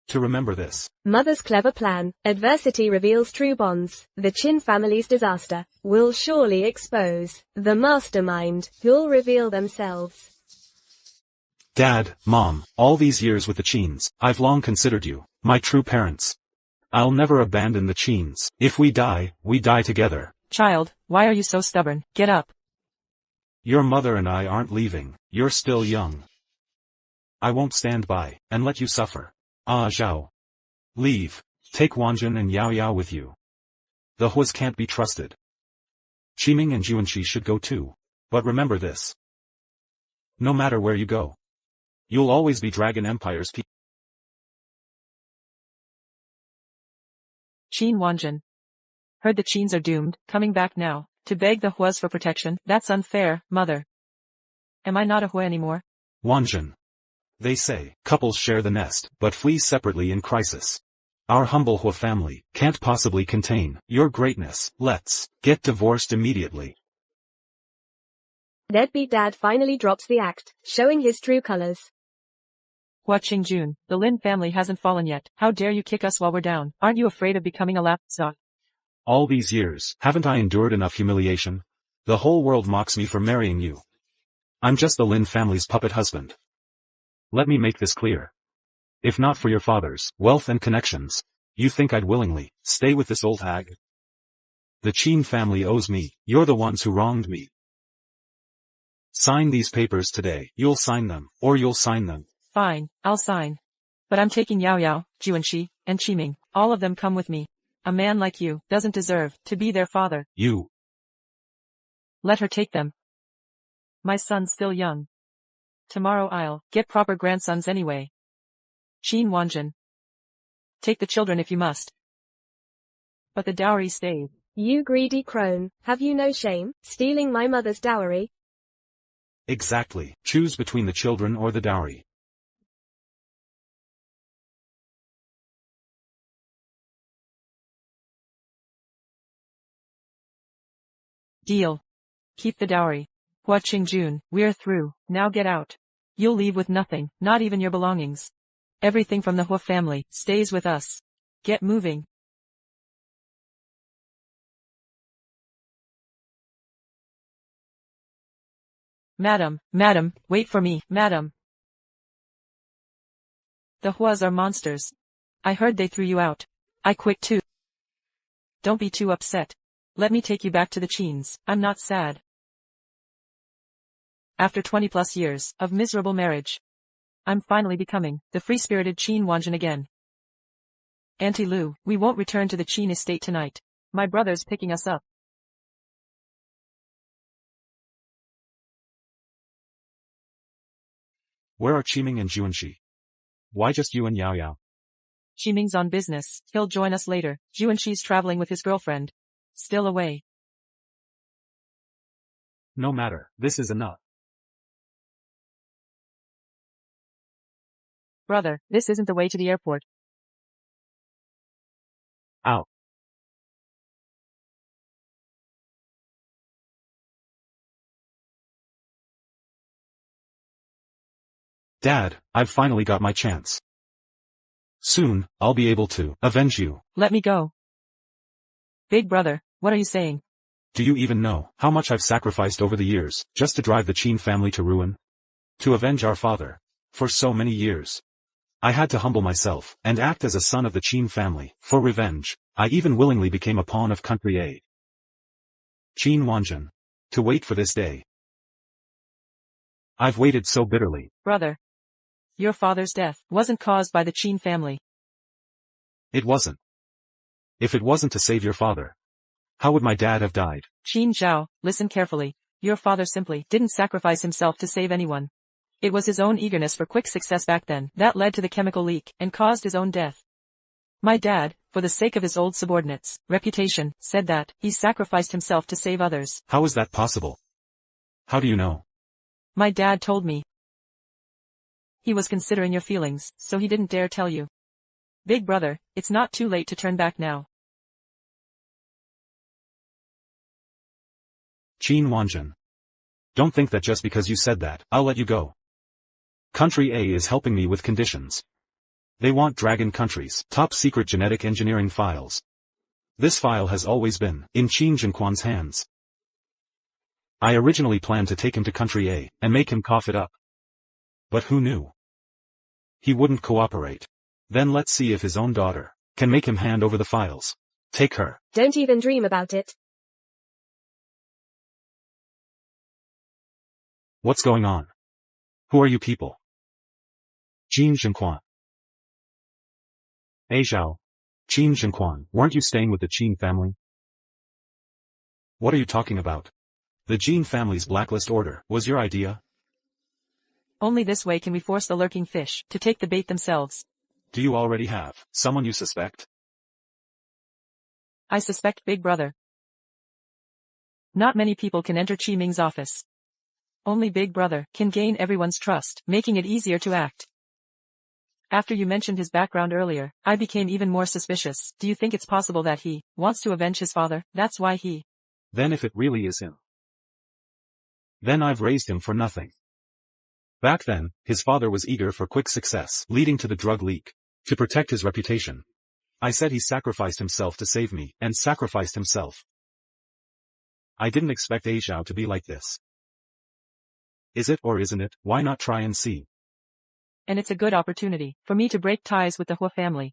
to remember this. Mother's clever plan. Adversity reveals true bonds. The Qin family's disaster will surely expose the mastermind, who'll reveal themselves. Dad, Mom, all these years with the Qins, I've long considered you my true parents. I'll never abandon the Qins. If we die together. Child, why are you so stubborn? Get up. Your mother and I aren't leaving. You're still young. I won't stand by and let you suffer. Ah Zhao. Leave. Take Wanjun and Yao Yao with you. The Huas can't be trusted. Qiming and Juanqi should go too. But remember this. No matter where you go, you'll always be Dragon Empire's people. Qin Wanjun. Heard the Qins are doomed, coming back now, to beg the Huas for protection. That's unfair, mother. Am I not a Hua anymore? Wanjun. They say, couples share the nest, but flee separately in crisis. Our humble Hua family can't possibly contain your greatness. Let's get divorced immediately. Deadbeat dad finally drops the act, showing his true colors. Hua Qingjun, the Lin family hasn't fallen yet. How dare you kick us while we're down? Aren't you afraid of becoming a lapdog? All these years, haven't I endured enough humiliation? The whole world mocks me for marrying you. I'm just the Lin family's puppet husband. Let me make this clear. If not for your father's wealth and connections, you think I'd willingly stay with this old hag? The Qin family owes me. You're the ones who wronged me. Sign these papers today. You'll sign them, or you'll sign them. Fine, I'll sign. But I'm taking Yao Yao, Juanqi, and Qiming. All of them come with me. A man like you doesn't deserve to be their father. You. Let her take them. My son's still young. Tomorrow I'll get proper grandsons anyway. Qin Wanjun. Take the children if you must. But the dowry stays. You greedy crone, have you no shame, stealing my mother's dowry? Exactly. Choose between the children or the dowry. Deal. Keep the dowry. Hua Qingjun, we're through. Now get out. You'll leave with nothing, not even your belongings. Everything from the Hua family stays with us. Get moving. Madam, wait for me, madam. The Huas are monsters. I heard they threw you out. I quit too. Don't be too upset. Let me take you back to the Qins. I'm not sad. After 20+ years of miserable marriage, I'm finally becoming the free-spirited Qin Wanjun again. Auntie Lu, we won't return to the Qin estate tonight. My brother's picking us up. Where are Qiming and Juanqi? Why just you and Yao Yao? Qiming's on business. He'll join us later. Juanqi's traveling with his girlfriend. Still away. No matter. This is enough. Brother, this isn't the way to the airport. Out. Dad, I've finally got my chance. Soon, I'll be able to avenge you. Let me go. Big brother, what are you saying? Do you even know how much I've sacrificed over the years, just to drive the Qin family to ruin? To avenge our father. For so many years. I had to humble myself, and act as a son of the Qin family. For revenge, I even willingly became a pawn of country A. Qin Wanjun. To wait for this day. I've waited so bitterly. Brother. Your father's death wasn't caused by the Qin family. It wasn't. If it wasn't to save your father, how would my dad have died? Qin Zhao, listen carefully. Your father simply didn't sacrifice himself to save anyone. It was his own eagerness for quick success back then that led to the chemical leak and caused his own death. My dad, for the sake of his old subordinates' reputation, said that he sacrificed himself to save others. How is that possible? How do you know? My dad told me. He was considering your feelings, so he didn't dare tell you. Big brother, it's not too late to turn back now. Qin Wanjin. Don't think that just because you said that, I'll let you go. Country A is helping me with conditions. They want Dragon Country's top secret genetic engineering files. This file has always been in Qin Jinquan's hands. I originally planned to take him to Country A and make him cough it up. But who knew? He wouldn't cooperate. Then let's see if his own daughter can make him hand over the files. Take her. Don't even dream about it. What's going on? Who are you people? Qin Jinquan. Zhao. Qin Jinquan, weren't you staying with the Qin family? What are you talking about? The Qin family's blacklist order was your idea? Only this way can we force the lurking fish to take the bait themselves. Do you already have someone you suspect? I suspect Big Brother. Not many people can enter Qi Ming's office. Only Big Brother can gain everyone's trust, making it easier to act. After you mentioned his background earlier, I became even more suspicious. Do you think it's possible that he wants to avenge his father? That's why he... Then if it really is him, then I've raised him for nothing. Back then, his father was eager for quick success, leading to the drug leak. To protect his reputation, I said he sacrificed himself to save me, and sacrificed himself. I didn't expect Zhao to be like this. Is it or isn't it? Why not try and see? And it's a good opportunity for me to break ties with the Hua family.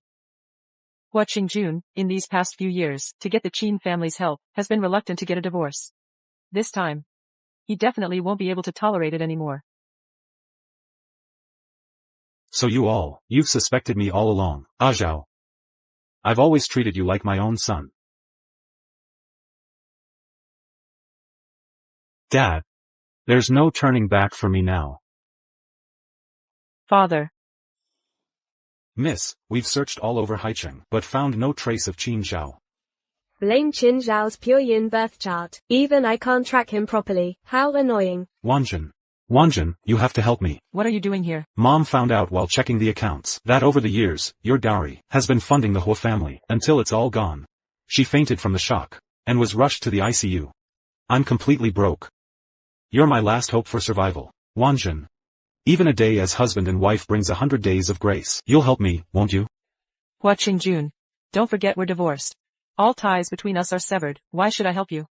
Hua Qingjun, in these past few years, to get the Qin family's help, has been reluctant to get a divorce. This time, he definitely won't be able to tolerate it anymore. So you've suspected me all along, Zhao. I've always treated you like my own son. Dad. There's no turning back for me now. Father. Miss, we've searched all over Haicheng, but found no trace of Qin Zhao. Blame Qin Zhao's Puyin birth chart. Even I can't track him properly. How annoying. Wanjin, you have to help me. What are you doing here? Mom found out while checking the accounts that over the years, your dowry has been funding the Hua family until it's all gone. She fainted from the shock and was rushed to the ICU. I'm completely broke. You're my last hope for survival, Wanjin. Even a day as husband and wife brings 100 days of grace. You'll help me, won't you? Hua Qingjun. Don't forget we're divorced. All ties between us are severed. Why should I help you?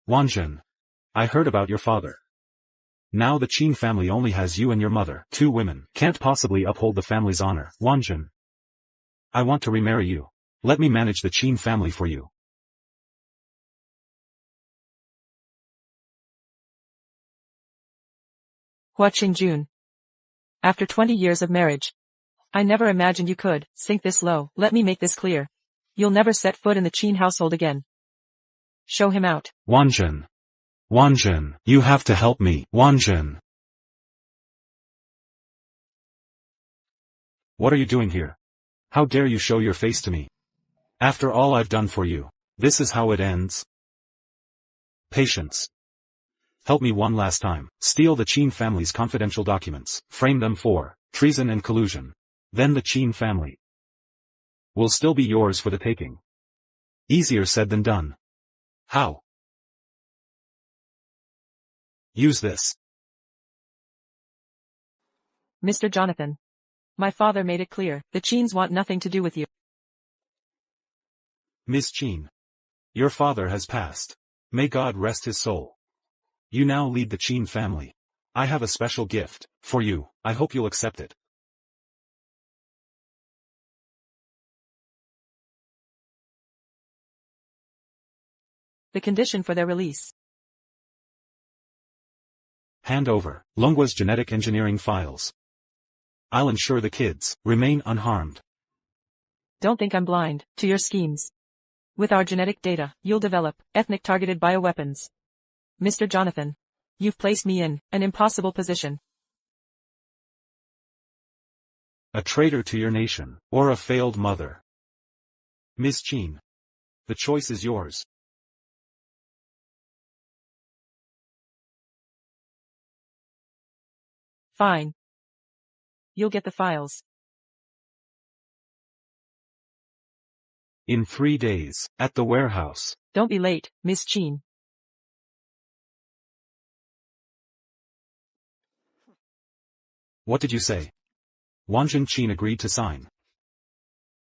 Wanjin. I heard about your father. Now the Qin family only has you and your mother, 2 women. Can't possibly uphold the family's honor, Wanjin. I want to remarry you. Let me manage the Qin family for you. Hua Qingjun. After 20 years of marriage, I never imagined you could sink this low. Let me make this clear. You'll never set foot in the Qin household again. Show him out. Wanjin, you have to help me, Wanjin. What are you doing here? How dare you show your face to me? After all I've done for you, this is how it ends? Patience. Help me one last time. Steal the Qin family's confidential documents, frame them for treason and collusion. Then the Qin family will still be yours for the taking. Easier said than done. How? Use this. Mr. Jonathan. My father made it clear, the Qins want nothing to do with you. Miss Qin. Your father has passed. May God rest his soul. You now lead the Qin family. I have a special gift for you. I hope you'll accept it. The condition for their release. Hand over Longhua's genetic engineering files. I'll ensure the kids remain unharmed. Don't think I'm blind to your schemes. With our genetic data, you'll develop ethnic targeted bioweapons. Mr. Jonathan, you've placed me in an impossible position. A traitor to your nation, or a failed mother. Miss Qin. The choice is yours. Fine. You'll get the files. In 3 days, at the warehouse. Don't be late, Miss Qin. What did you say? Wang Qin agreed to sign.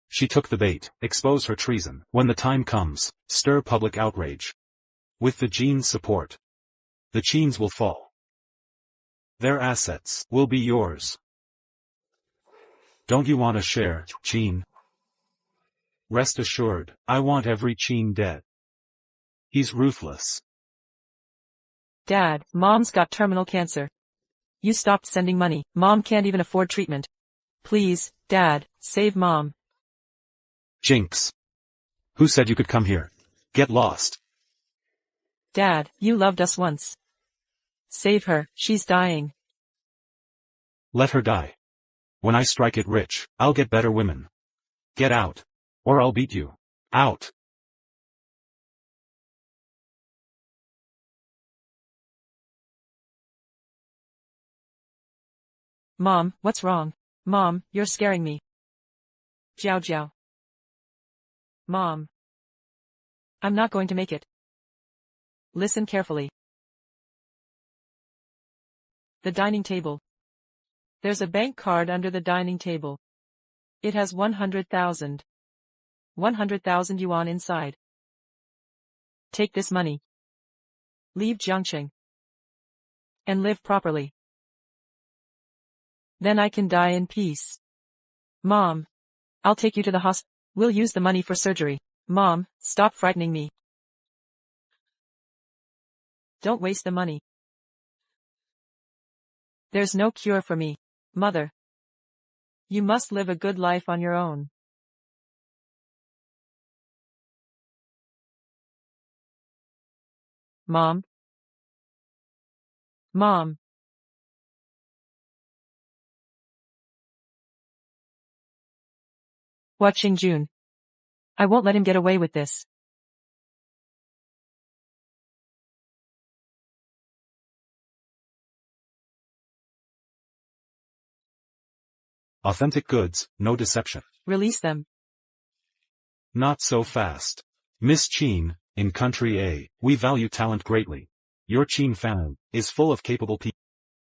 She took the bait, expose her treason. When the time comes, stir public outrage. With the Jin's support, the Qins will fall. Their assets will be yours. Don't you want a share, Qin? Rest assured, I want every Qin dead. He's ruthless. Dad, Mom's got terminal cancer. You stopped sending money. Mom can't even afford treatment. Please, Dad, save Mom. Jinx. Who said you could come here? Get lost. Dad, you loved us once. Save her, she's dying. Let her die. When I strike it rich, I'll get better women. Get out. Or I'll beat you. Out. Mom, what's wrong? Mom, you're scaring me. Jiao Jiao. Mom. I'm not going to make it. Listen carefully. The dining table. There's a bank card under the dining table. It has 100,000. 100,000 yuan inside. Take this money. Leave Jiangcheng. And live properly. Then I can die in peace. Mom. I'll take you to the hospital. We'll use the money for surgery. Mom, stop frightening me. Don't waste the money. There's no cure for me, Mother. You must live a good life on your own. Mom. Mom. Hua Qingjun. I won't let him get away with this. Authentic goods, no deception. Release them. Not so fast. Miss Qin, in Country A, we value talent greatly. Your Qin family is full of capable people.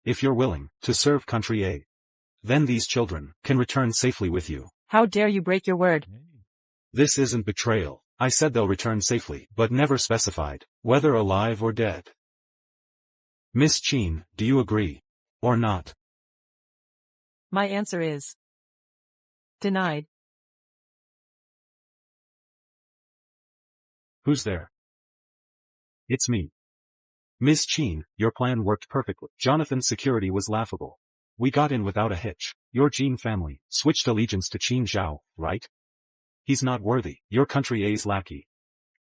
If you're willing to serve Country A, then these children can return safely with you. How dare you break your word? This isn't betrayal. I said they'll return safely, but never specified, whether alive or dead. Miss Qin, do you agree? Or not? My answer is denied. Who's there? It's me. Miss Qin, your plan worked perfectly. Jonathan's security was laughable. We got in without a hitch. Your Jin family switched allegiance to Qin Zhao, right? He's not worthy. Your Country A's lackey.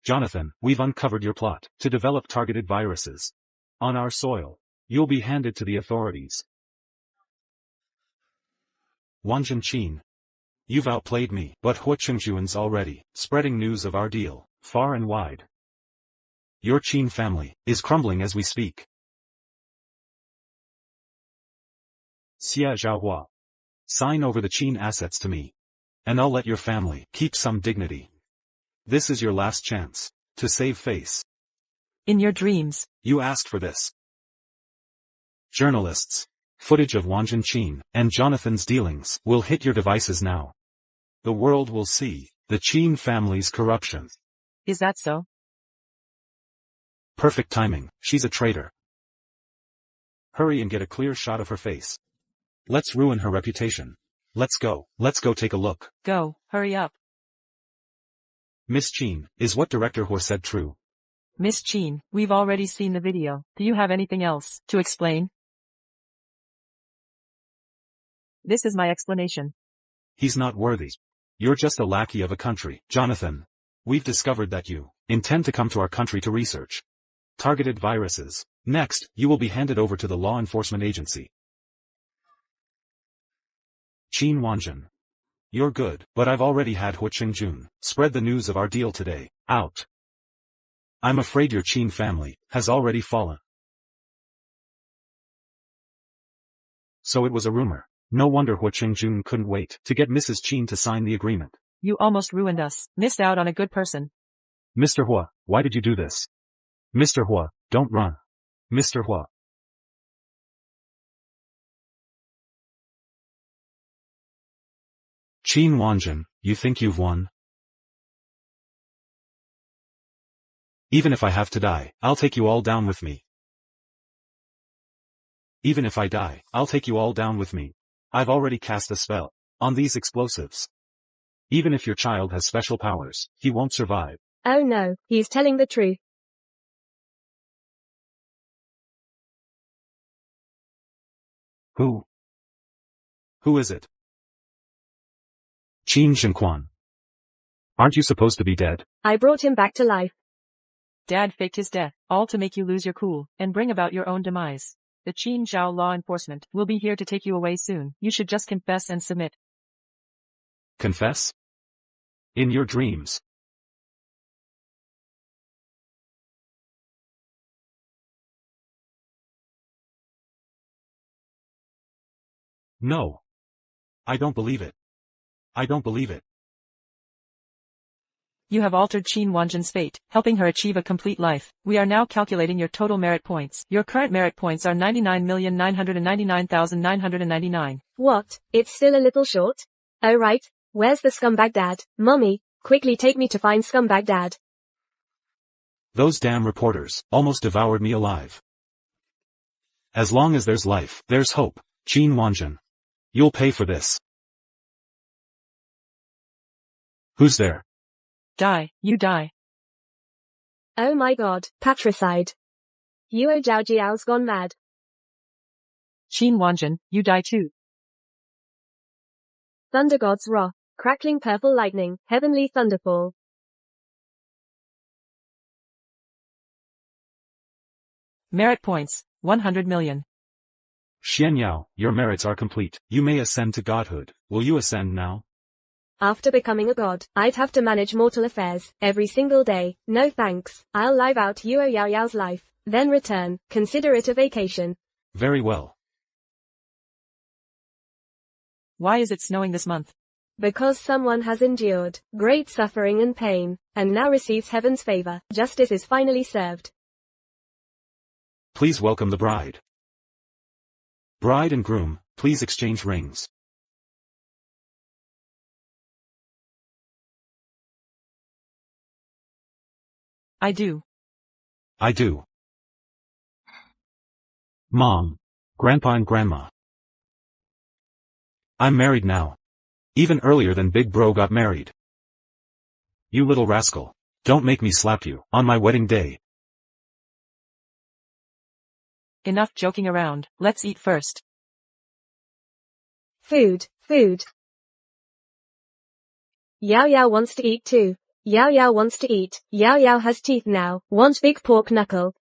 Jonathan, we've uncovered your plot to develop targeted viruses on our soil. You'll be handed to the authorities. Wang Qin, you've outplayed me, but Hua Qingjuan's already spreading news of our deal far and wide. Your Qin family is crumbling as we speak. Xia Zhaohua, sign over the Qin assets to me, and I'll let your family keep some dignity. This is your last chance to save face. In your dreams. You asked for this. Journalists, footage of Wang Qin and Jonathan's dealings will hit your devices now. The world will see the Qin family's corruption. Is that so? Perfect timing. She's a traitor. Hurry and get a clear shot of her face. Let's ruin her reputation. Let's go take a look. Go, hurry up. Miss Qin, is what Director Hua said true? Miss Qin, we've already seen the video. Do you have anything else to explain? This is my explanation. He's not worthy. You're just a lackey of a country. Jonathan, we've discovered that you intend to come to our country to research targeted viruses. Next, you will be handed over to the law enforcement agency. Qin Wanjun. You're good, but I've already had Hua Qingjun spread the news of our deal today. Out. I'm afraid your Qin family has already fallen. So it was a rumor. No wonder Hua Qingjun couldn't wait to get Mrs. Qin to sign the agreement. You almost ruined us. Missed out on a good person. Mr. Hua, why did you do this? Mr. Hua, don't run. Mr. Hua. Qin Wanjin, you think you've won? Even if I have to die, I'll take you all down with me. Even if I die, I'll take you all down with me. I've already cast a spell on these explosives. Even if your child has special powers, he won't survive. Oh no, he's telling the truth. Who? Who is it? Qin Zhenquan. Aren't you supposed to be dead? I brought him back to life. Dad faked his death, all to make you lose your cool, and bring about your own demise. The Qin Zhao law enforcement will be here to take you away soon. You should just confess and submit. Confess? In your dreams. No. I don't believe it. I don't believe it. You have altered Qin Wanjin's fate, helping her achieve a complete life. We are now calculating your total merit points. Your current merit points are 99,999,999. What? It's still a little short? Oh right, where's the scumbag dad? Mommy, quickly take me to find scumbag dad. Those damn reporters almost devoured me alive. As long as there's life, there's hope. Qin Wanjin. You'll pay for this. Who's there? Die, you die. Oh my god, patricide. Yuo Zhaojiao's gone mad. Qin Wanjin, you die too. Thunder God's wrath, crackling purple lightning, heavenly thunderfall. Merit points, 100 million. Xianyao, your merits are complete. You may ascend to godhood. Will you ascend now? After becoming a god, I'd have to manage mortal affairs, every single day. No thanks. I'll live out Yuo Yaoyao's life, then return. Consider it a vacation. Very well. Why is it snowing this month? Because someone has endured great suffering and pain, and now receives heaven's favor. Justice is finally served. Please welcome the bride. Bride and groom, please exchange rings. I do. I do. Mom, Grandpa and Grandma. I'm married now. Even earlier than Big Bro got married. You little rascal. Don't make me slap you on my wedding day. Enough joking around, let's eat first. Food, food. Yao Yao wants to eat too. Yao Yao wants to eat. Yao Yao has teeth now. Want big pork knuckle.